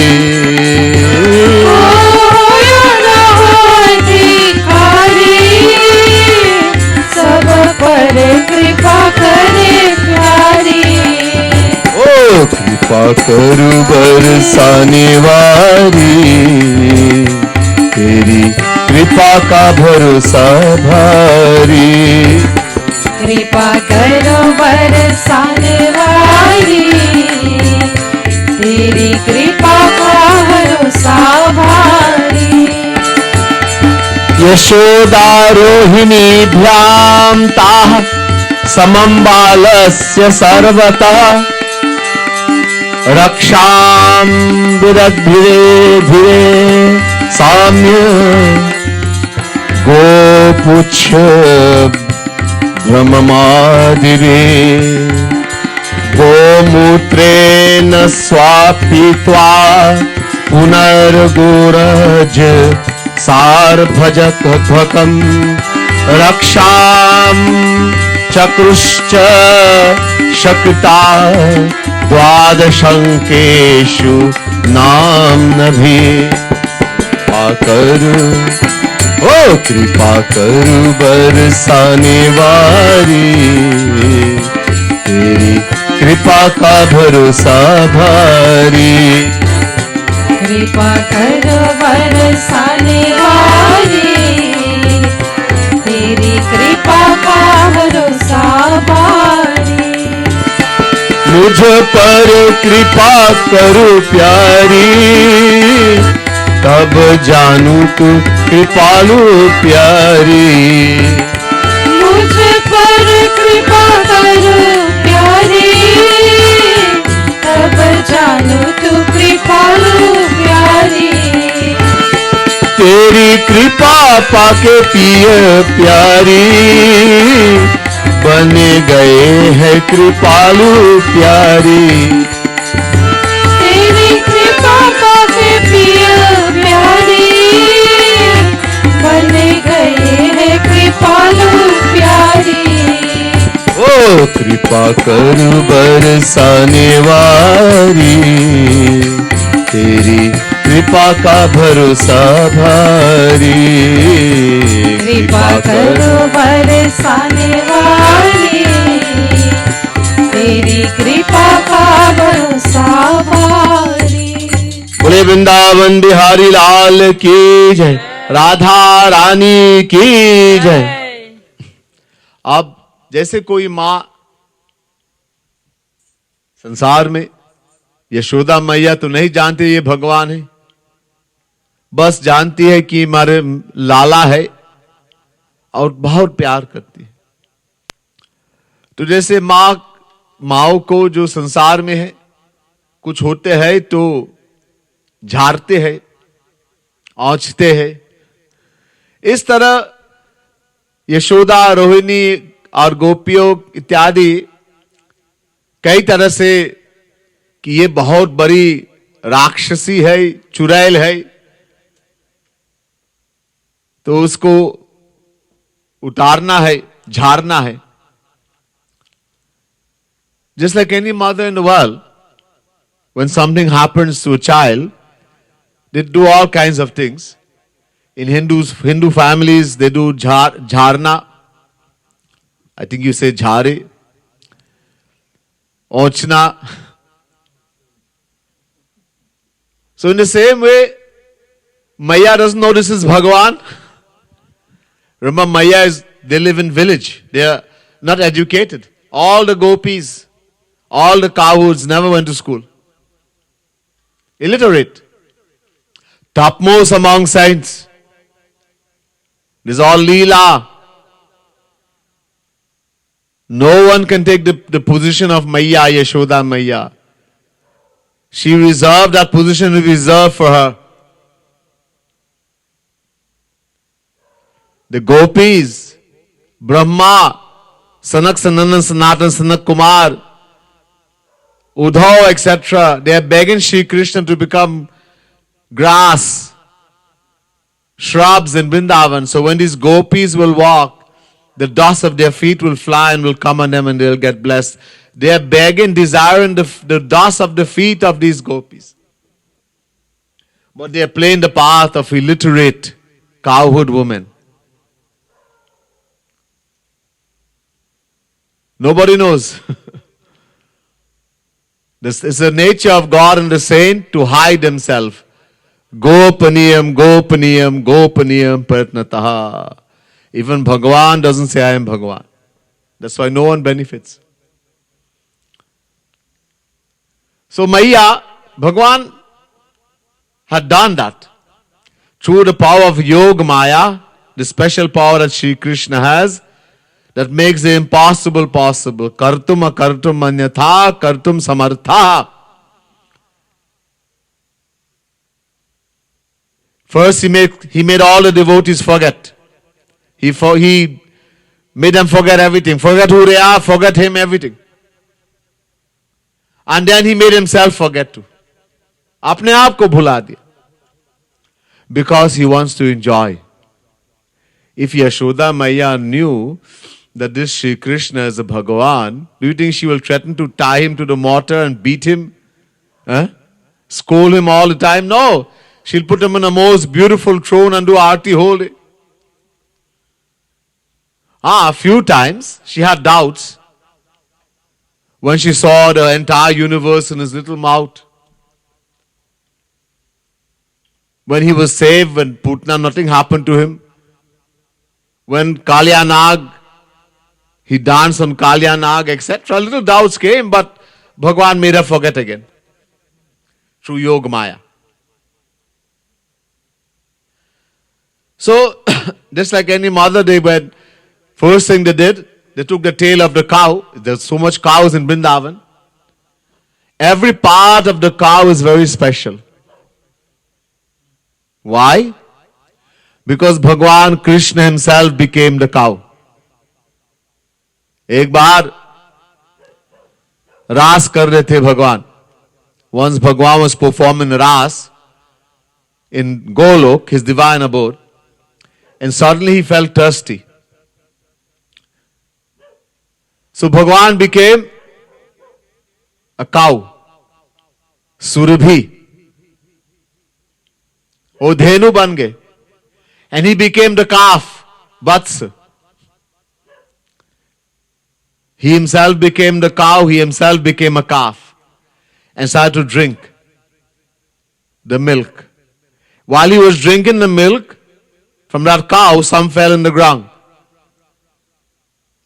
हो या न हो अधिकारी, सब पर कृपा करे प्यारी। ओ कृपा करू बरसाने वाली, तेरी कृपा का भरोसा भारी। कृपा करो बरसाने वाली, तेरी कृपा का भरोसा भारी। यशोदारोहिणीभ्यां ताः समं बालस्य सर्वतः रक्षां विदग्धिरे धिरे साम्य गोपुच्छ भ्रममादिरे गो गोमूत्रेण स्वापित्वा पुनर्गोरज सार्भजध्वकम् रक्षां चक्रुश्च शक्ता द्वादशंकेषु नाम्नभि करू ओ कृपा करू बरसाने वारी तेरी कृपा का भरोसा भारी कृपा करो बरसाने वाली तेरी कृपा का भरोसा भारी मुझ पर कृपा करो प्यारी तब जानू तू कृपालु प्यारी मुझ पर कृपा करो प्यारी तब जानू तू कृपालु प्यारी तेरी कृपा पाके पिय प्यारी बने गए हैं कृपालु प्यारी तेरी कृपा पाके पिय प्यारी बने गए हैं कृपालु प्यारी ओ कृपा कर बरसाने वाली तेरी कृपा का भरोसा भारी कृपा करो बरसाने वाली तेरी कृपा का भरोसा भारी बोले वृंदावन बिहारी लाल की जय राधा रानी की जय। अब जैसे कोई मां संसार में यशोदा मैया तो नहीं जानती ये भगवान है, बस जानती है कि हमारे लाला है और बहुत प्यार करती है। तो जैसे माओ को जो संसार में है कुछ होते हैं तो झाड़ते हैं, औंचते हैं, इस तरह यशोदा, रोहिणी और गोपियों इत्यादि कई तरह से कि ये बहुत बड़ी राक्षसी है, चुड़ैल है, तो उसको उतारना है, झाड़ना है। Just like any mother in the world, when something happens to a child, they do all kinds of things. In Hindu families, they do jharna. I think you say jhare, ochna. So in the same way, Maya doesn't know this is Bhagavan. Remember, they live in village. They are not educated. All the gopis, all the cowards never went to school. Illiterate. Topmost among saints. This is all Leela. No one can take the position of Maya, Yashoda Maya. She reserved that position to be reserved for her. The gopis, Brahma, Sanak Sanandan Sanatan Sanak Kumar, Uddhav, etc., they are begging Sri Krishna to become grass, shrubs in Vrindavan. So when these gopis will walk, the dust of their feet will fly and will come on them and they'll get blessed. They are begging, desiring the dust of the feet of these gopis. But they are playing the path of illiterate cowherd women. Nobody knows. This is the nature of God and the saint to hide himself. Gopaniyam, Gopaniyam, Gopaniyam Pratnataha. Even Bhagavan doesn't say I am Bhagavan. That's why no one benefits. So Maya, Bhagavan had done that. Through the power of Yoga Maya, the special power that Sri Krishna has, that makes the impossible possible. Kartum akartum manyatha, kartum samartha. First he made all the devotees forget. He made them forget everything. Forget who they are, forget him, everything. And then he made himself forget to. अपने आप को भुला दिया. Because he wants to enjoy. If Yashoda Maya knew that this Sri Krishna is a Bhagavan, do you think she will threaten to tie him to the mortar and beat him? Huh? Scold him all the time? No. She'll put him on a most beautiful throne and do aarti whole day. A few times she had doubts when she saw the entire universe in his little mouth. When he was saved, when Putna, nothing happened to him. When Kalyanag, he danced on Kalyanag, etc. Little doubts came, but Bhagwan made her forget again. Through Yoga Maya. So, just like any mother, they went, first thing they did, they took the tail of the cow. There's so much cows in Vrindavan. Every part of the cow is very special. Why? Because Bhagwan Krishna himself became the cow. एक बार रास कर रहे थे भगवान. Once Bhagwan was performing Ras in Golok, his divine abode, and suddenly he felt thirsty. So Bhagwan became a cow, Surabhi. वो धेनु बन गए. And he became the calf, Vats. He himself became the cow, he himself became a calf and started to drink the milk. While he was drinking the milk from that cow, some fell in the ground.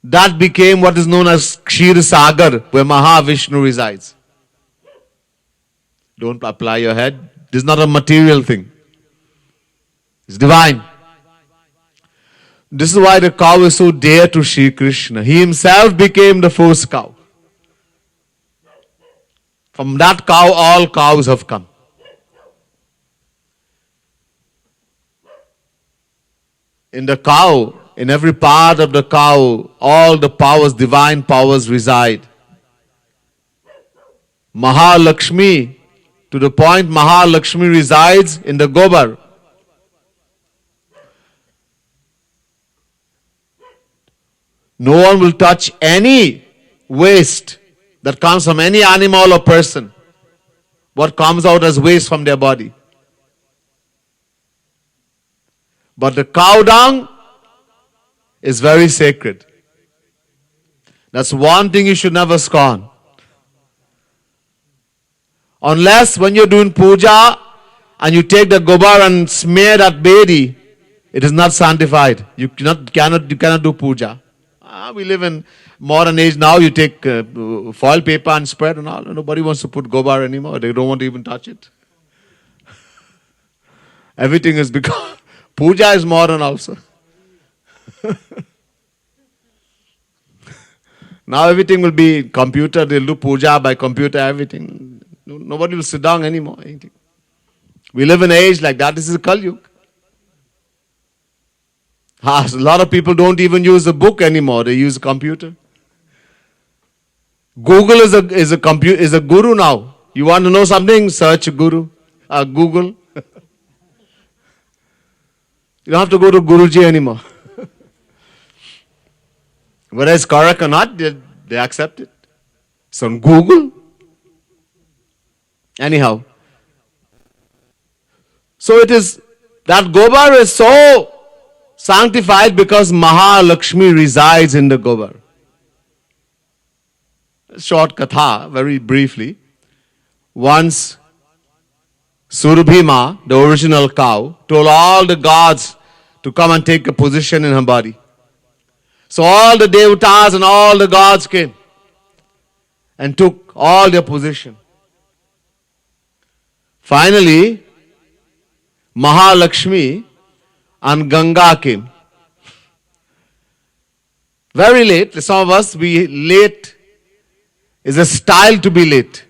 That became what is known as Kshir Sagar, where Mahavishnu resides. Don't apply your head. This is not a material thing. It's divine. This is why the cow is so dear to Sri Krishna. He himself became the first cow. From that cow, all cows have come. In the cow, in every part of the cow, all the powers, divine powers reside. Mahalakshmi, to the point Mahalakshmi resides in the gobar. No one will touch any waste that comes from any animal or person. What comes out as waste from their body. But the cow dung is very sacred. That's one thing you should never scorn. Unless when you're doing puja and you take the gobar and smear that bedi, it is not sanctified. You cannot do puja. We live in modern age now. You take foil paper and spread and all. Nobody wants to put gobar anymore. They don't want to even touch it. Everything is because puja is modern also. Now everything will be computer. They'll do puja by computer, everything. Nobody will sit down anymore. Anything. We live in an age like that. This is a Kali Yuga. A lot of people don't even use a book anymore. They use a computer. Google is a guru now. You want to know something? Search Google. You don't have to go to Guruji anymore. Whether it's correct or not, they accept it. It's on Google. Anyhow. So it is, that gobar is so sanctified because Mahalakshmi resides in the gobar. Short katha, very briefly. Once Surabhima, the original cow, told all the gods to come and take a position in her body. So all the devatas and all the gods came and took all their position. Finally, Mahalakshmi and Ganga came. Very late. Some of us, we late is a style to be late.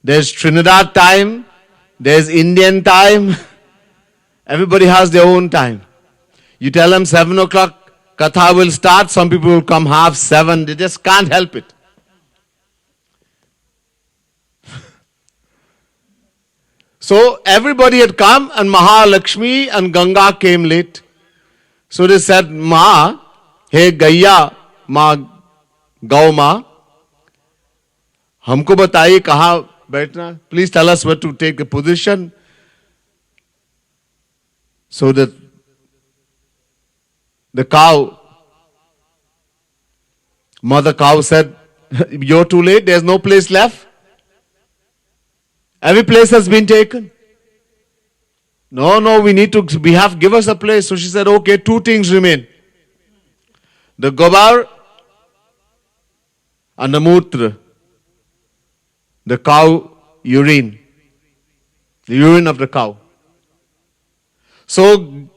There's Trinidad time, there's Indian time. Everybody has their own time. You tell them 7 o'clock, Katha will start. Some people will come half 7. They just can't help it. So everybody had come and Mahalakshmi and Ganga came late. So they said, Ma, hey Gaya, Ma, Gau Ma, हमको बताइए कहाँ बैठना. Please tell us where to take the position. So that the cow, mother cow said, you're too late, there's no place left. Every place has been taken. No, give us a place. So she said, okay, two things remain. The gobar and the mutra. The cow urine. The urine of the cow. So,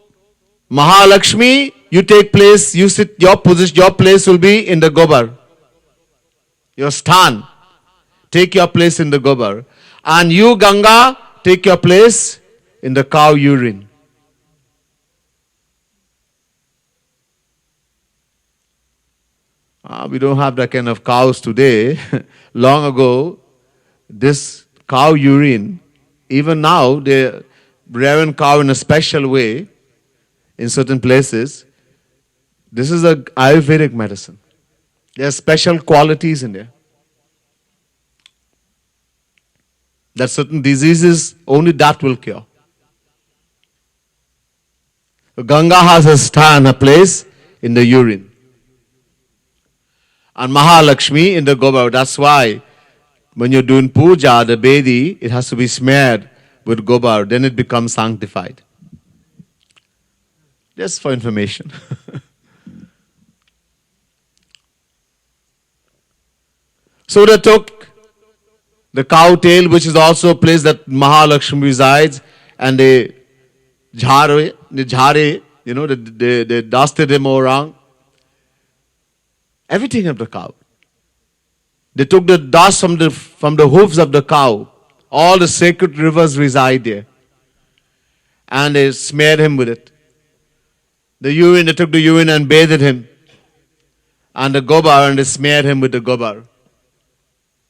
Mahalakshmi, you take place, you sit, your place will be in the gobar. Your stan. Take your place in the gobar. And you, Ganga, take your place in the cow urine. We don't have that kind of cows today. Long ago, this cow urine, even now, they rearing cow in a special way in certain places. This is a Ayurvedic medicine. There are special qualities in there. That certain diseases, only that will cure. Ganga has a stand, a place in the urine. And Mahalakshmi in the gobar. That's why when you're doing puja, the bedi, it has to be smeared with gobar. Then it becomes sanctified. Just for information. So they took the cow tail, which is also a place that Mahalakshmi resides, and they jhare, they dusted him all around. Everything of the cow. They took the dust from the hooves of the cow. All the sacred rivers reside there. And they smeared him with it. The urine, they took the urine and bathed him. And the gobar, and they smeared him with the gobar.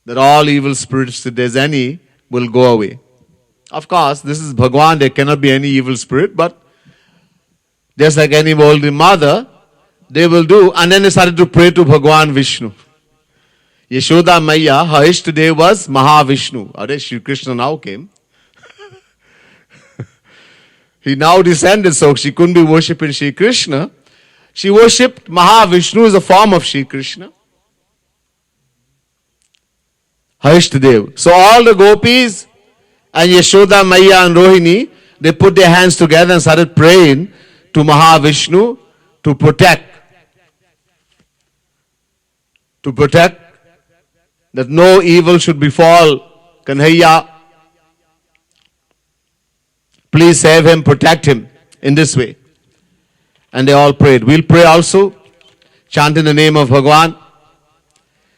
That all evil spirits, if there's any, will go away. Of course, this is Bhagwan, there cannot be any evil spirit, but just like any holy mother, they will do. And then they started to pray to Bhagwan Vishnu. Yashoda Maya, her Ishtadev was Mahavishnu. Are Shri Krishna now came. He now descended, so she couldn't be worshipping Shri Krishna. She worshipped Mahavishnu as a form of Shri Krishna. Her Ishtadev. So all the gopis and Yashoda, Maya and Rohini, they put their hands together and started praying to Mahavishnu to protect that no evil should befall Kanhaiya. Please save him, protect him in this way. And they all prayed. We'll pray also, chant in the name of Bhagwan.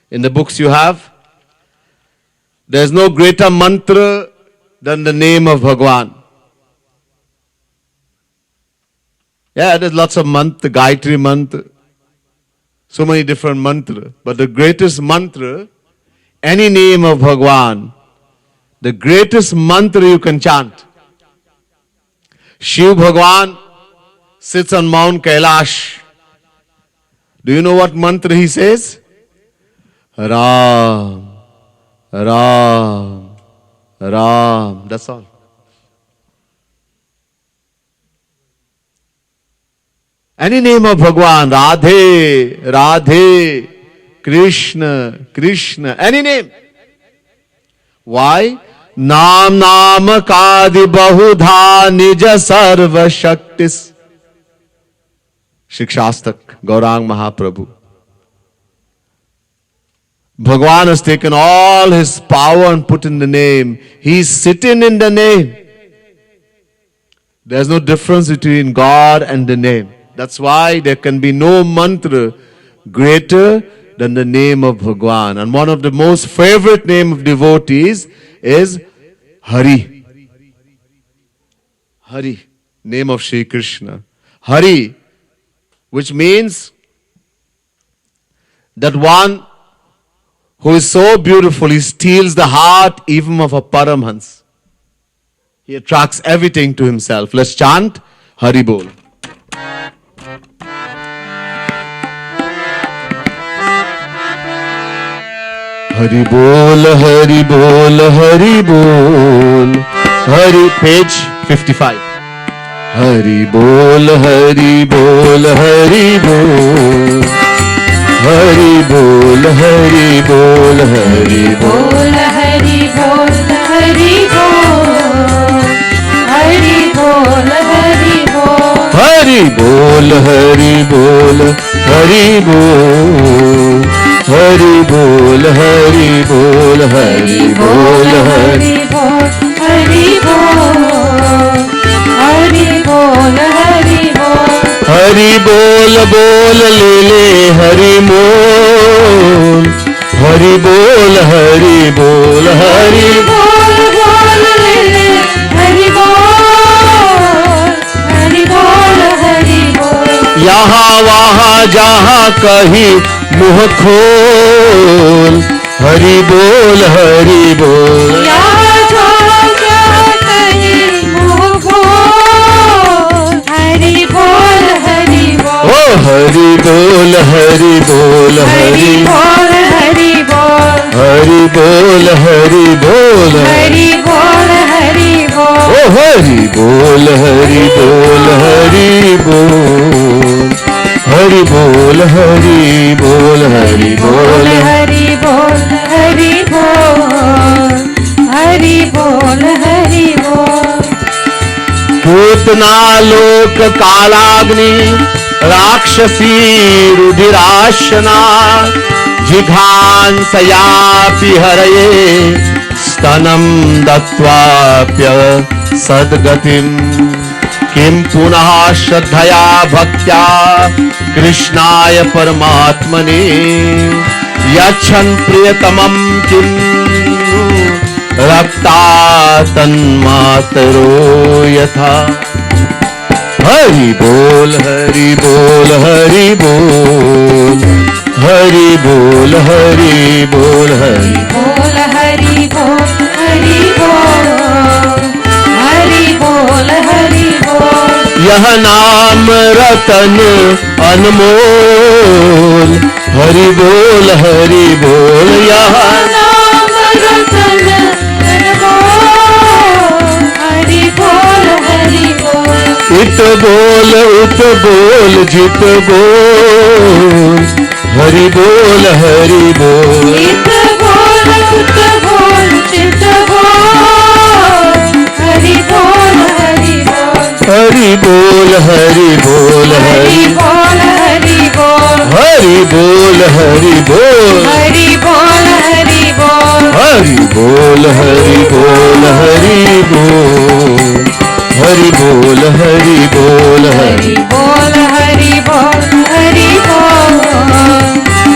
In the books you have, there's no greater mantra than the name of Bhagwan. Yeah, there's lots of mantra, Gayatri mantra, so many different mantras. But the greatest mantra, any name of Bhagwan, the greatest mantra you can chant. Shiv Bhagwan sits on Mount Kailash. Do you know what mantra he says? Ram, Ram, Ram. That's all. Any name of Bhagwan, Radhe, Radhe, Krishna, Krishna, any name. Why? Naam naam kadi bahudha nija sarva shaktis. Shikshastak, Gaurang Mahaprabhu. Bhagwan has taken all his power and put in the name. He is sitting in the name. There's no difference between God and the name. That's why there can be no mantra greater than the name of Bhagwan. And one of the most favorite name of devotees is Hari. Hari, name of Shri Krishna. Hari, which means that one who is so beautiful, he steals the heart even of a Paramhans. He attracts everything to himself. Let's chant Hari Bol. Hari Bol, Hari Bol, Hari Bol. Hari, page 55. Hari Bol, Hari Bol, Hari Bol. Hari Bol, Hari Bol, Hari Bol. बोल हरि बोल हरि बोल हरि बोल हरि बोल Hari Bol, Hari Bol, Hari Bol. Hari Bol, Hari Bol, Hari Bol, Hari. Hari बोल हरि बोल हरि बोल हरि बोल हरि बोल बोल ले ले हरि मोल. हरि बोल, हरि बोल, हरि. बोल बोल ले ले हरि बोल हरि बोल हरि बोल यहाँ वहाँ जहाँ कहीं मुँह खोल. हरि बोल, हरि बोल. या जो क्या कहे मुँह बोल हरि बोल हरि बोल ओ हरि बोल, हरि बोल, हरि हरि. बोल हरि बोल हरि बोल, हरि बोल. हरि बोल हरि बोल ओ हरि बोल, हरि बोल, हरि बोल. हरि बोल, हरि बोल, हरि बोल. हरि बोल हरि बोल हरि बोल हरि बोल पूतना लोक कालाग्नि राक्षसी रुधिराशना जिघांसयापि हरये स्तनं दत्वाप्य सद्गतिम्. किं पुनः श्रद्धया भक्त्या कृष्णाय परमात्मने यच्छन् प्रियतमं किं रक्ता तन्मातरो यथा. हरि बोल, हरि बोल, हरि बोल. हरि बोल, हरि बोल, हरि. बोल हरि बोल हरि बोल हरि बोल हरि बोल यह नाम रतन अनमोल. हरि बोल, हरि बोल. यह नाम रतन बोल हरि बोल हरि बोल इत बोल, उत बोल, जित बोल. हरि बोल, हरि बोल. चित बोल उत बोल चित बोल हरि बोल हरि बोल हरि बोल, हरि बोल, हरि हरि. बोल हरि बोल हरि बोल, हरि बोल. हरि बोल हरि बोल हरि बोल, हरि बोल, हरि बोल. हरि बोल, हरि बोल, हरि. हरि बोल हरि बोल हरि बोल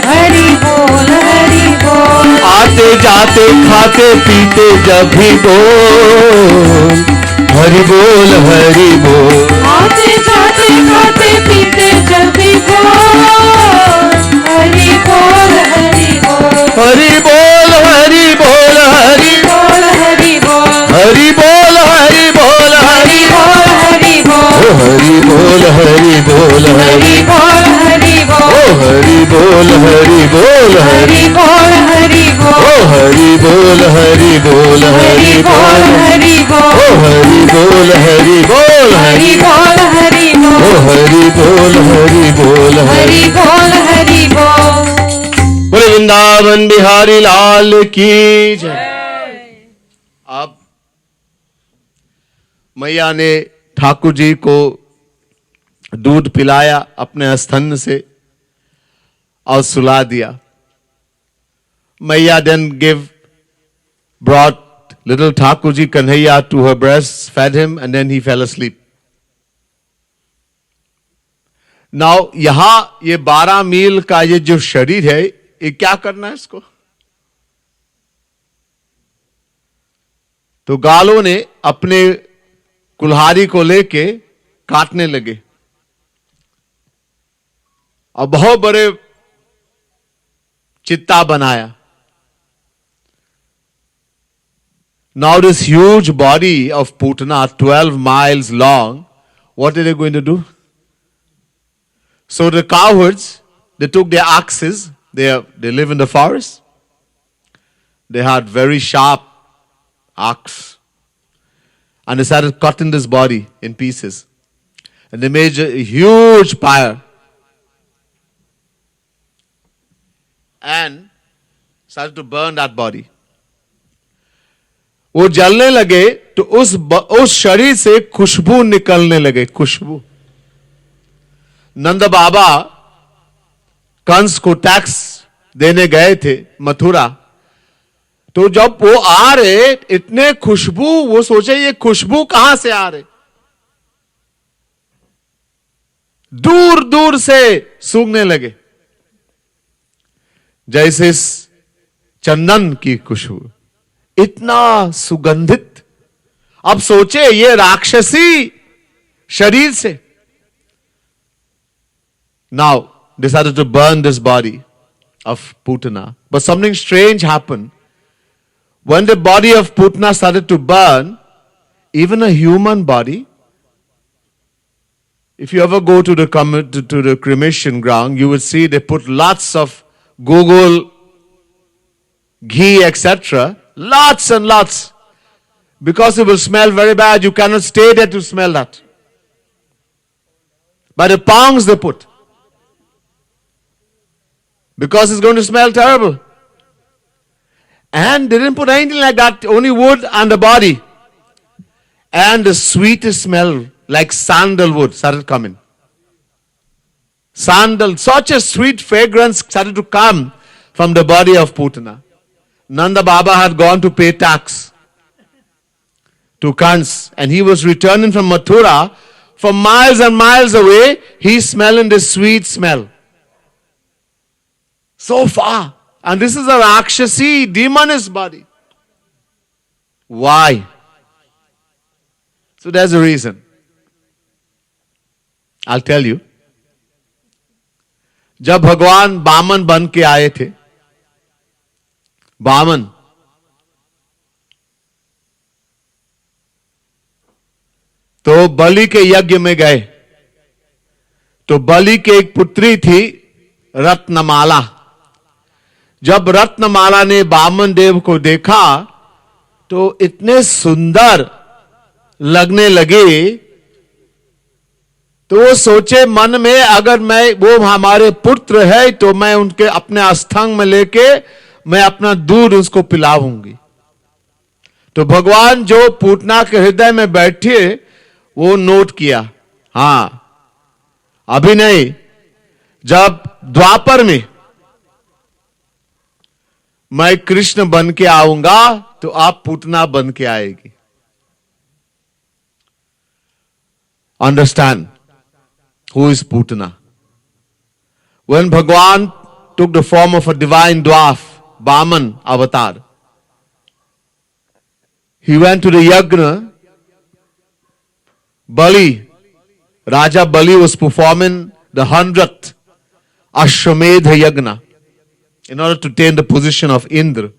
हरि बोल हरि बोल आते जाते खाते पीते जब भी बोल. हरि बोल, हरि बोल. आते जाते खाते पीते जब भी बोल हरि बोल हरि बोल हरि बोल, हरि बोल, हरि. बोल हरि बोल हरि बोल, हरि बोल, हरि. हरि बोल हरि ओ बोल हरि बोल, हरि बोल, हरि. हरि बोल हरि ओ बोल हरि बोल, हरि बोल, हरि हरि. बोल हरि ओ बोल हरि बोल, हरि बोल, हरि बोल हरि बोल. हरि ओ बोल हरि बोल, हरि बोल, हरि. हरि ओ बोल हरि बोल हरि बोल, हरि बोल, हरि. हरि बोल बोले वृंदावन बिहारी लाल की जय. अब मैया ने ठाकुर जी को दूध पिलाया अपने स्तन से और सुला दिया. मैया then brought little Thakurji Kanhaiya to her breast, fed him, and then he fell asleep. Now यहां ये 12 मील का ये जो शरीर है, ये क्या करना है इसको? तो गालों ने अपने कुल्हाड़ी को लेके काटने लगे और बहुत बड़े चित्ता बनाया. Now this huge body of Putana, 12 miles long, what are they going to do? So the cowherds, they took their axes, they live in the forest. They had very sharp axe. And they started cutting this body in pieces. And they made a huge pyre. And started to burn that body. वो जलने लगे तो उस शरीर से खुशबू निकलने लगे, खुशबू. नंद बाबा कंस को टैक्स देने गए थे मथुरा. तो जब वो आ रहे इतने खुशबू, वो सोचे ये खुशबू कहां से आ रहे. दूर दूर से सूंघने लगे जैसे चंदन की खुशबू, इतना सुगंधित. अब सोचे ये राक्षसी शरीर से. Now decided to burn this body of Putana. But something strange happened. When the body of Putana started to burn, even a human body, if you ever go to the cremation ground, you will see they put lots of Google, ghee, etc. Lots and lots. Because it will smell very bad. You cannot stay there to smell that. By the pounds they put. Because it's going to smell terrible. And they didn't put anything like that, only wood and the body. And the sweetest smell, like sandalwood, started coming. Sandal, such a sweet fragrance started to come from the body of Putana. Nanda Baba had gone to pay tax to Kans, and he was returning from Mathura. From miles and miles away, he's smelling this sweet smell. So far. And this is a Rakshasi, demoness body. Why? So there's a reason. I'll tell you. जब भगवान बामन बन के आए थे, बामन, तो बलि के यज्ञ में गए. तो बलि की एक पुत्री थी रत्नमाला. जब रत्नमाला ने बामन देव को देखा तो इतने सुंदर लगने लगे, तो वो सोचे मन में, अगर मैं, वो हमारे पुत्र है तो मैं उनके अपने अस्थांग में लेके मैं अपना दूध उसको पिलाऊंगी. तो भगवान जो पूतना के हृदय में बैठे वो नोट किया. हां, अभी नहीं, जब द्वापर में मैं कृष्ण बन के आऊंगा तो आप पूतना बन के आएगी. Understand who is Putana. When Bhagwan took the form of a divine dwarf, Baman avatar, he went to the yagna. Bali, Raja Bali was performing the 100th Ashwamedha Yagna in order to attain the position of Indra.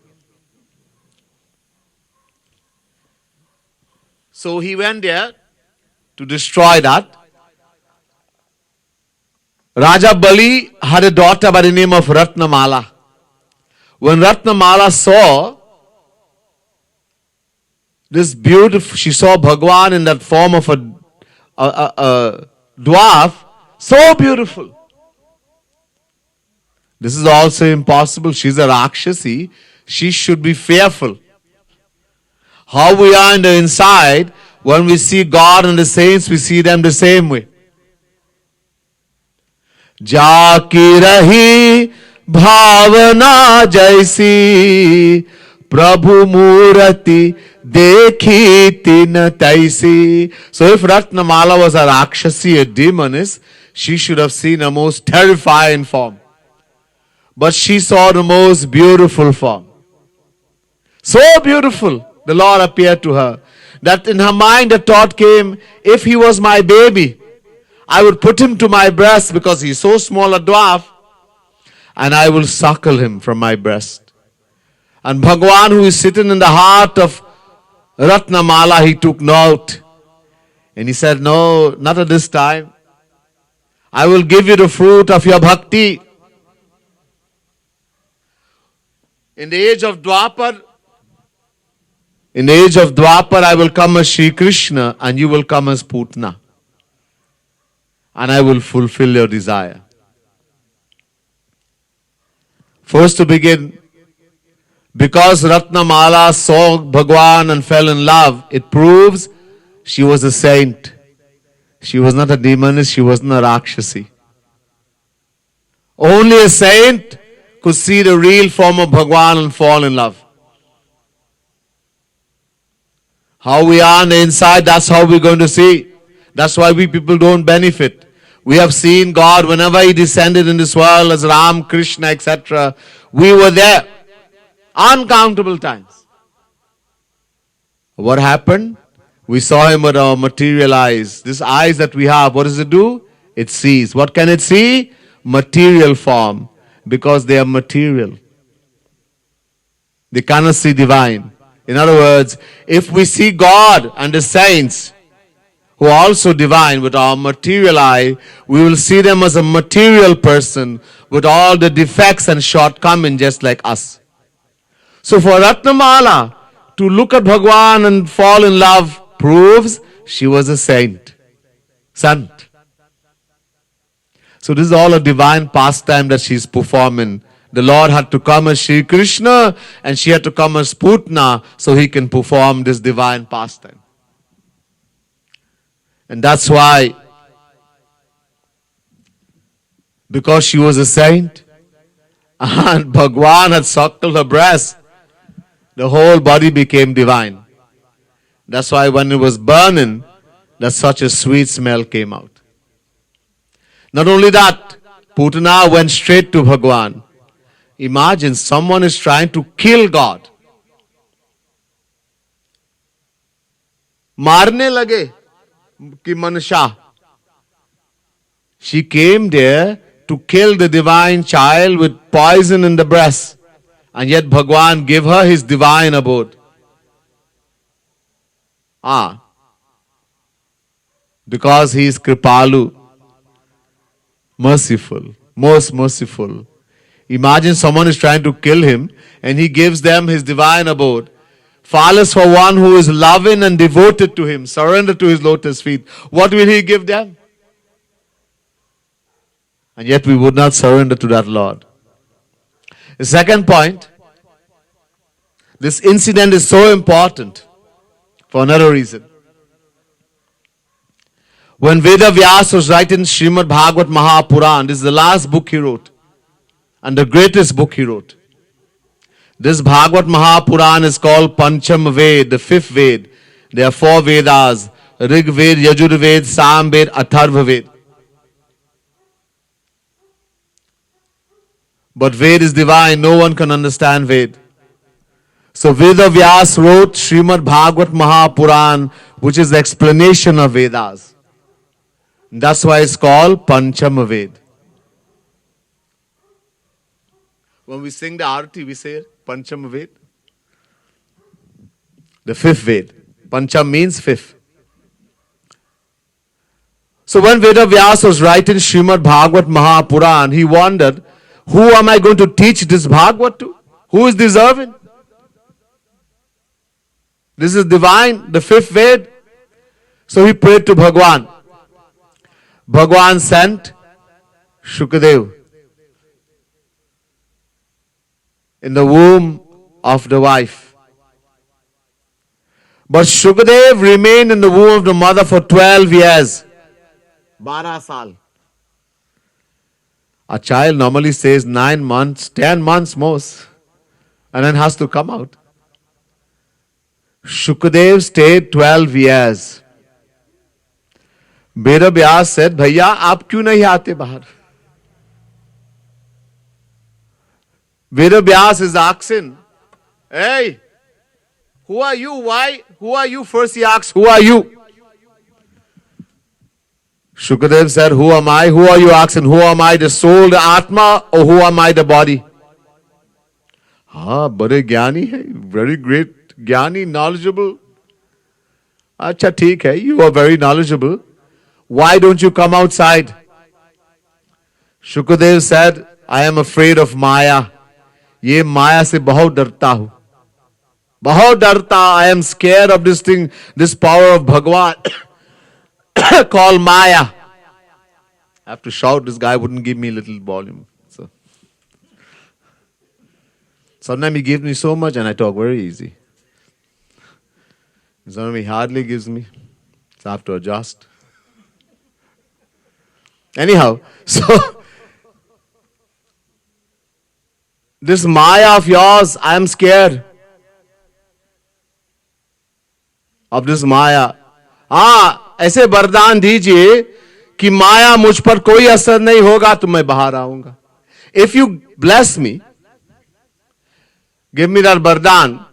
So he went there to destroy that. Raja Bali had a daughter by the name of Ratnamala. When Ratnamala saw this beautiful, she saw Bhagwan in that form of a dwarf, so beautiful. This is also impossible. She's a Rakshasi. She should be fearful. How we are in the inside, when we see God and the saints, we see them the same way. जाकी रही भावना जैसी, प्रभु मूर्ति देखी तिन तैसी. So if Ratnamala was a Rakshasi, a demoness, she should have seen a most terrifying form. But she saw the most beautiful form. So beautiful, the Lord appeared to her, that in her mind the thought came, if he was my baby, I would put him to my breast because he's so small a dwarf, and I will suckle him from my breast. And Bhagwan, who is sitting in the heart of Ratnamala he took note. And he said, no, not at this time. I will give you the fruit of your bhakti. In the age of Dwapar, I will come as Shri Krishna and you will come as Putna. And I will fulfill your desire. First to begin, because Ratnamala saw Bhagwan and fell in love, it proves she was a saint. She was not a demoness, she wasn't a Rakshasi. Only a saint could see the real form of Bhagwan and fall in love. How we are on the inside, that's how we're going to see. That's why we people don't benefit. We have seen God whenever He descended in this world as Ram, Krishna, etc. We were there. Uncountable times. What happened? We saw Him with our material eyes. These eyes that we have, what does it do? It sees. What can it see? Material form. Because they are material. They cannot see divine. In other words, if we see God and the saints who are also divine with our material eye, we will see them as a material person with all the defects and shortcomings just like us. So for Ratnamala to look at Bhagwan and fall in love proves she was a saint. Sant. So this is all a divine pastime that she's performing. The Lord had to come as Shri Krishna and she had to come as Putna so He can perform this divine pastime. And that's why, because she was a saint and Bhagwan had suckled her breast, the whole body became divine. That's why when it was burning, that such a sweet smell came out. Not only that, Putana went straight to Bhagwan. Imagine someone is trying to kill God. Marne lage ki Mansha. She came there to kill the divine child with poison in the breast. And yet Bhagwan gave her His divine abode. Because He is Kripalu. Merciful. Most merciful. Imagine someone is trying to kill Him and He gives them His divine abode. Flawless for one who is loving and devoted to Him, surrendered to His lotus feet. What will He give them? And yet we would not surrender to that Lord. The second point, this incident is so important for another reason. When Veda Vyas was writing Srimad Bhagavad Mahapuran, this is the last book he wrote and the greatest book he wrote. This Bhagavad Mahapuran is called Pancham Ved, the fifth Ved. There are four Vedas, Rig Ved, Yajur Ved, Sam Ved, Atharva Ved. But Ved is divine, no one can understand Ved. So Veda Vyas wrote Srimad Bhagavad Mahapuran, which is the explanation of Vedas. That's why it's called Pancham Ved. When we sing the Arati, we say Pancham Ved. The fifth Ved. Pancham means fifth. So when Veda Vyas was writing Srimad Bhagavad Mahapuran, he wondered, who am I going to teach this Bhagavad to? Who is deserving? This is divine, the fifth Ved. So he prayed to Bhagwan. Bhagwan sent Shukadev in the womb of the wife. But Shukadev remained in the womb of the mother for 12 years. 12 saal. A child normally says 9 months, 10 months most, and then has to come out. Shukadev stayed 12 years. Veda Vyas said, Bhaiya, aap kyun nahi aate bahar? Veda Vyas is asking, hey, who are you? Why? Who are you? First he asks, who are you? Shukadev said, who am I? Who are you asking? Who am I, the soul, the Atma, or who am I, the body? Bade Jnani hai, very great, Jnani, knowledgeable. Acha, theek hai, you are very knowledgeable. Why don't you come outside? Shukadev said, I am afraid of Maya. ये माया से बहुत डरता हूं, बहुत डरता. I am scared of this thing, this power of Bhagwan called Maya. I have to shout, this guy wouldn't give me little volume. So sometimes he gives me so much and I talk very easy. Sometimes he hardly gives me. So I have to adjust. Anyhow, so this Maya of yours, I am scared of this Maya. ऐसे वरदान दीजिए कि माया मुझ पर कोई असर नहीं होगा तो मैं बाहर आऊंगा. If you bless me, give me that vardhan,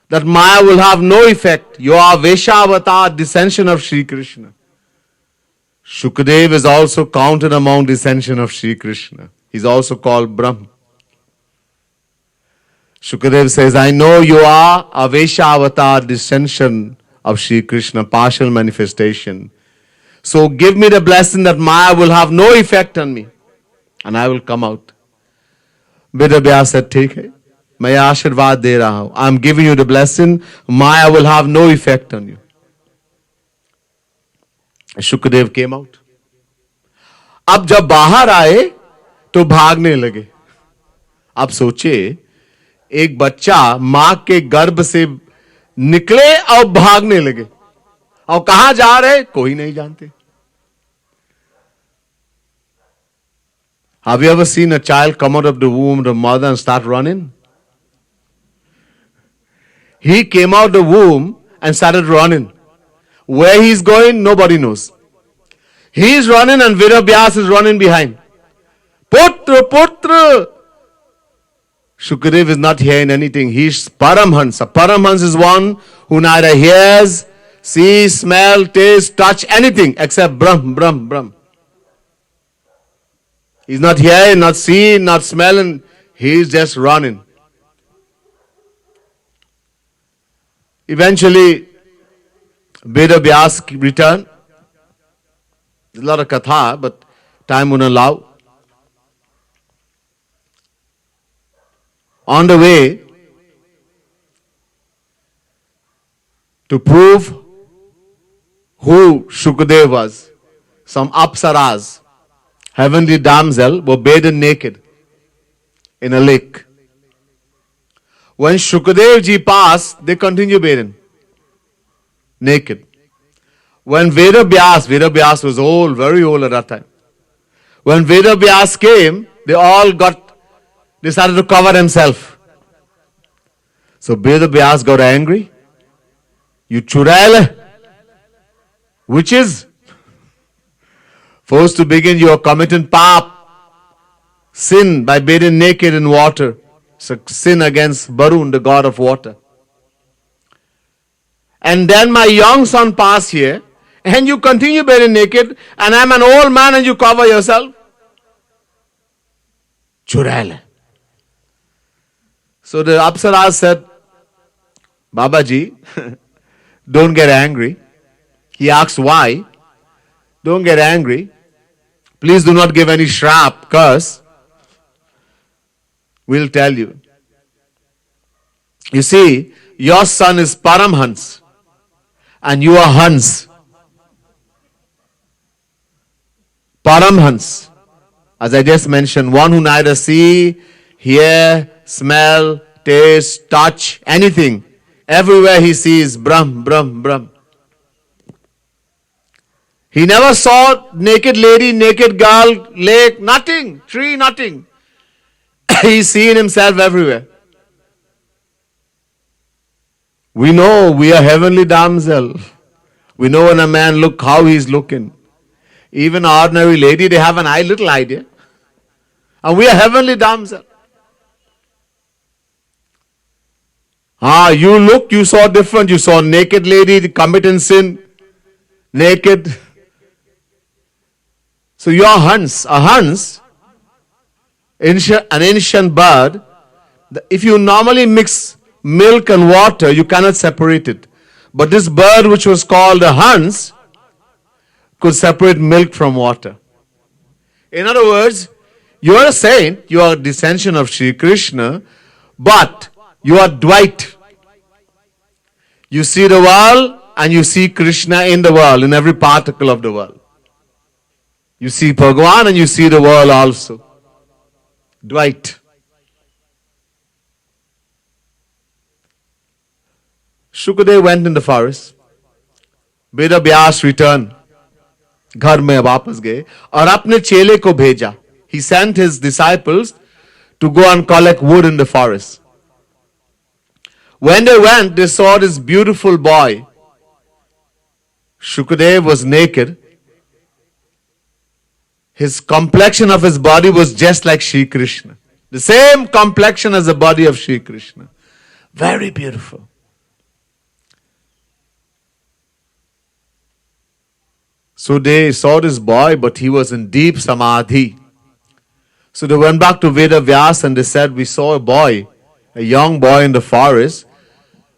that Maya will have no effect. You are Vesha descension of Sri Krishna. Shukadev is also counted among descension of Sri Krishna. He's also called Brahm. Shukadev says, I know you are a Vesha descension of Sri Krishna, partial manifestation. So give me the blessing that Maya will have no effect on me and I will come out. Vedavyas said, ठीक है, मैं आशीर्वाद दे रहा हूं. I am giving you the blessing, Maya will have no effect on you. Shukadev came out. अब जब बाहर आए तो भागने लगे. आप सोचिए, एक बच्चा मां के गर्भ से निकले और भागने लगे. और कहां जा रहे कोई नहीं जानते. Have you ever seen a child come out of the womb of the mother and start running? He came out of the womb and started running. Where he's going, nobody knows. He's running and Vedavyas is running behind. Putra, Putra. Shukadev is not hearing anything. He's Paramhansa. Paramhansa is one who neither hears, sees, smell, taste, touch anything except Brahm, Brahm, Brahm. He's not hearing, not seeing, not smelling. He's just running. Eventually, Vedavyas returned. There's a lot of katha, but time won't allow. On the way, to prove who Shukadev was, some apsaras, heavenly damsel, were bathed naked in a lake. When Shukadev ji passed, they continued bathing naked. When Vedavyas was old, very old at that time. When Vedavyas came, they started to cover themselves. So Vedavyas got angry. You churail, witches. First to begin, you are committing pap, sin by bathing naked in water. It's a sin against Varun, the god of water. And then my young son passed here, and you continue bathing naked, and I'm an old man and you cover yourself. Churail. So the Apsara said, Babaji, don't get angry. He asked why. Don't get angry. Please do not give any shrap, curse. We'll tell you. You see, your son is Paramhans and you are Hans. Paramhans, as I just mentioned, one who neither see, hear, smell, taste, touch, anything. Everywhere he sees Brahm, Brahm, Brahm. He never saw naked lady, naked girl, lake, nothing, tree, nothing. He's seen himself everywhere. We know we are heavenly damsel. We know when a man look how he's looking. Even ordinary lady, they have an little idea. And we are heavenly damsel. You looked, you saw different. You saw naked lady committing sin. Naked. So you are Hans. A Hans, an ancient bird, if you normally mix milk and water, you cannot separate it. But this bird, which was called a Hans, could separate milk from water. In other words, you are a saint, you are a descension of Sri Krishna, but you are Dwight. You see the world and you see Krishna in the world, in every particle of the world. You see Bhagavan and you see the world also. Dwight. Shukadev went in the forest. Veda Vyas returned. घर में वापस गए और अपने चेले को भेजा. He sent his disciples to go and collect wood in the forest. When they went, they saw this beautiful boy. Shukadev was naked. His complexion of his body was just like Shri Krishna. The same complexion as the body of Shri Krishna. Very beautiful. So they saw this boy, but he was in deep samadhi. So they went back to Veda Vyas and they said, we saw a boy, a young boy in the forest,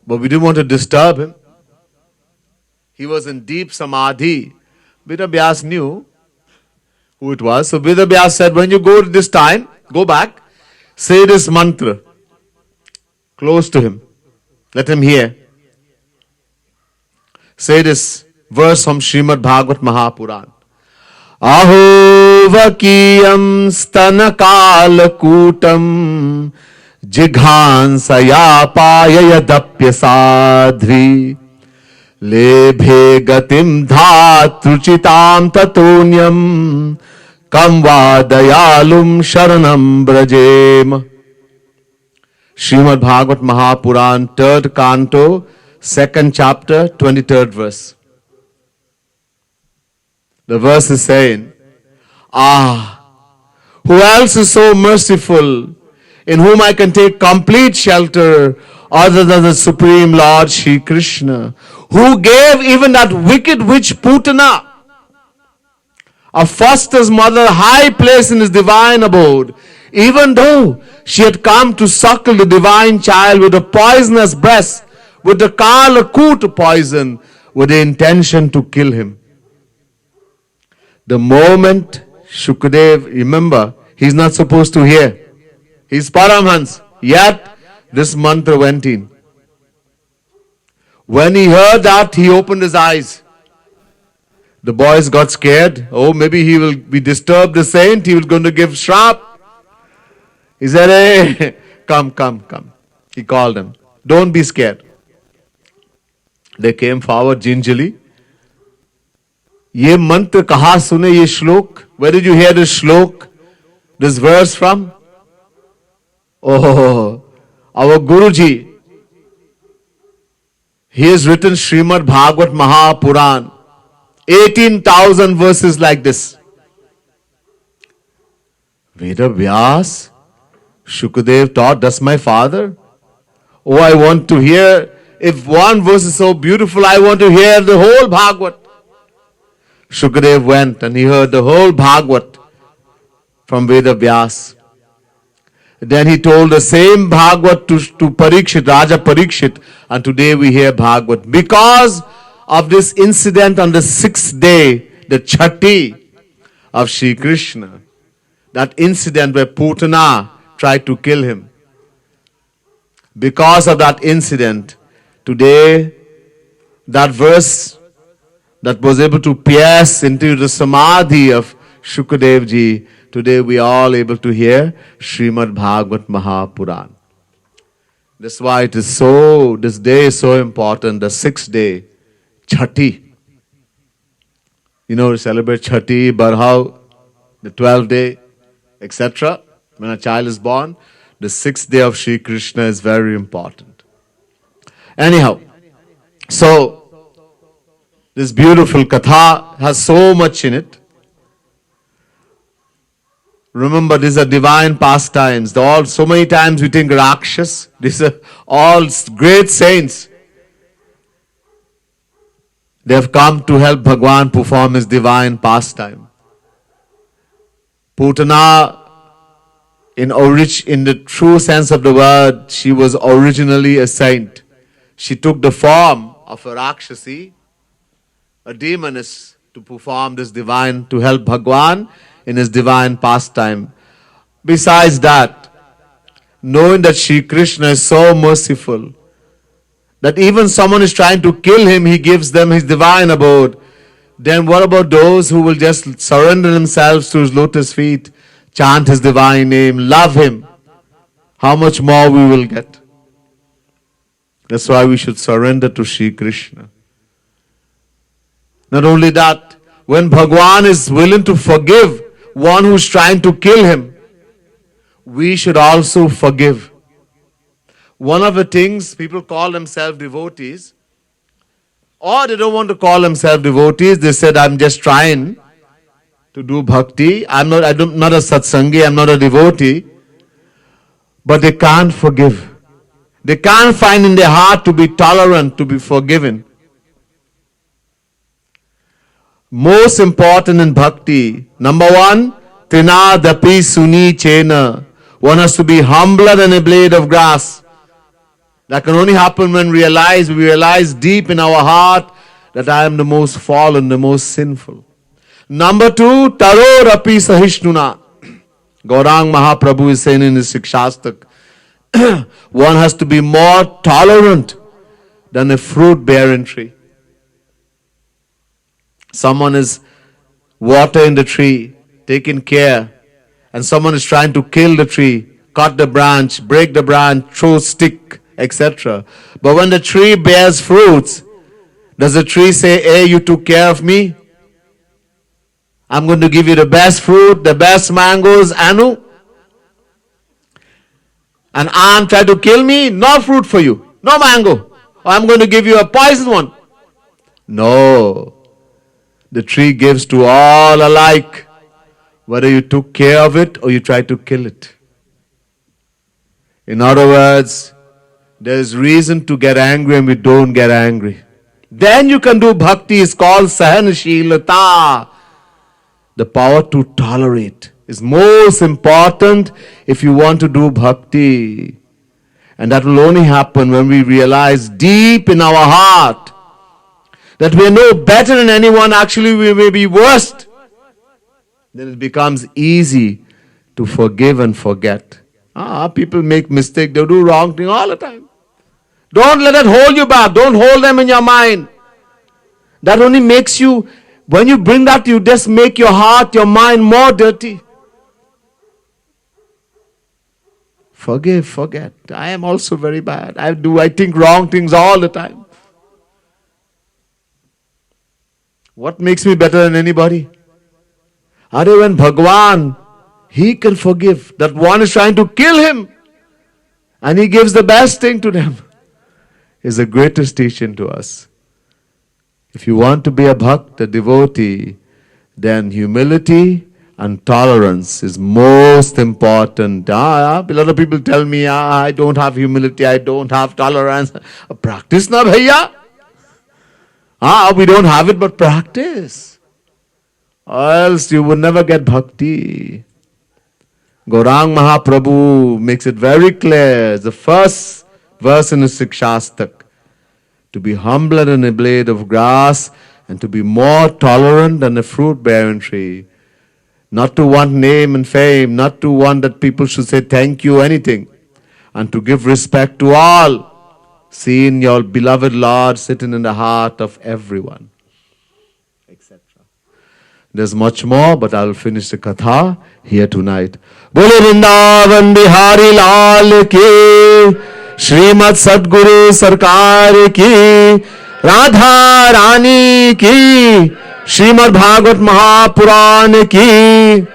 but we didn't want to disturb him. He was in deep samadhi. Veda Vyas knew who it was. So Veda Vyas said, when you go this time, go back, say this mantra close to him. Let him hear. Say this verse from Srimad Bhagavat Mahapuran. Ahovakiyam stanakalakutam jighansaya payayadapya sadhri lebhe gatim dhatruchitam tatonyam kam vadayalum sharanam brajem. Srimad Bhagavat Mahapuran, 3rd canto, 2nd chapter, 23rd verse. The verse is saying, who else is so merciful, in whom I can take complete shelter, other than the Supreme Lord Shri Krishna, who gave even that wicked witch Putana, a foster's mother, high place in his divine abode, even though she had come to suckle the divine child with a poisonous breast, with the Kalakut poison, with the intention to kill him. The moment Shukadev, remember, he's not supposed to hear. He's Paramhans. Yet, this mantra went in. When he heard that, he opened his eyes. The boys got scared. Oh, maybe he will be disturbed, the saint. He was going to give shrap. He said, hey, come. He called them. Don't be scared. They came forward gingerly. ये मंत्र कहाँ सुने ये श्लोक? Where did you hear this shlok? This verse from? Oh, our Guruji. He has written Srimad Bhagavat Mahapuran. 18,000 verses like this. Veda Vyas, Shukadev taught, that's my father. Oh, I want to hear, if one verse is so beautiful, I want to hear the whole Bhagavat. Shukadev went and he heard the whole Bhagavat from Veda Vyas. Then he told the same Bhagavat to Parikshit, Raja Parikshit, and today we hear Bhagavat. Because of this incident on the 6th day, the Chatti of Shri Krishna, that incident where Putana tried to kill him. Because of that incident, today, that verse that was able to pierce into the samadhi of Shukadev ji, today we are all able to hear Srimad Bhagavat Mahapuran. That's why it is so, this day is so important, the 6th day, Chatti. You know, we celebrate Chatti, Barhau, the 12th day, etc. When a child is born, the 6th day of Shri Krishna is very important. Anyhow, so this beautiful katha has so much in it. Remember, these are divine pastimes. So many times we think Rakshas. These are all great saints. They have come to help Bhagwan perform his divine pastime. Putana, in the true sense of the word, she was originally a saint. She took the form of a Rakshasi, a demoness, to perform this divine, to help Bhagwan in his divine pastime. Besides that, knowing that Shri Krishna is so merciful, that even someone is trying to kill him, he gives them his divine abode. Then what about those who will just surrender themselves to his lotus feet, chant his divine name, love him? How much more we will get? That's why we should surrender to Shri Krishna. Not only that, when Bhagwan is willing to forgive one who is trying to kill him, we should also forgive. One of the things, people call themselves devotees, or they don't want to call themselves devotees. They said, I'm just trying to do bhakti. I'm not a satsangi, I'm not a devotee. But they can't forgive. They can't find in their heart to be tolerant, to be forgiven. Most important in bhakti, number one, Trinadapi Suni Chena. One has to be humbler than a blade of grass. That can only happen when we realize deep in our heart that I am the most fallen, the most sinful. Number two, Taro Rapi Sahishnuna. Gaurang Mahaprabhu is saying in his Shikshastak, one has to be more tolerant than a fruit-bearing tree. Someone is watering the tree, taking care, and someone is trying to kill the tree, cut the branch, break the branch, throw stick, etc. But when the tree bears fruits, does the tree say, hey, you took care of me? I'm going to give you the best fruit, the best mangoes, Anu. And Ann tried to kill me, no fruit for you, no mango. Or I'm going to give you a poison one. No. The tree gives to all alike, whether you took care of it or you tried to kill it. In other words, there is reason to get angry and we don't get angry. Then you can do bhakti. It's called sahanashilata. The power to tolerate is most important if you want to do bhakti. And that will only happen when we realize deep in our heart that we are no better than anyone. Actually, we may be worst. Then it becomes easy to forgive and forget. People make mistakes. They do wrong thing all the time. Don't let it hold you back. Don't hold them in your mind. That only makes you, when you bring that, you just make your heart, your mind more dirty. Forgive, forget. I am also very bad. I think wrong things all the time. What makes me better than anybody? Other when Bhagwan, he can forgive. That one is trying to kill him. And he gives the best thing to them. Is the greatest teaching to us. If you want to be a bhakt, a devotee, then humility and tolerance is most important. A lot of people tell me, I don't have humility, I don't have tolerance. Practice na bhaiya. We don't have it, but practice. Or else you will never get bhakti. Gaurang Mahaprabhu makes it very clear. The first verse in the Shikshastak. To be humbler than a blade of grass and to be more tolerant than a fruit-bearing tree. Not to want name and fame, not to want that people should say thank you, anything. And to give respect to all. Seeing your beloved Lord sitting in the heart of everyone. Etc. There's much more, but I'll finish the katha here tonight. Bole Vrindavan Bihari Lal ki, Shrimad सद्गुरु सरकार की, राधा रानी की, श्रीमद भागवत महापुराण की.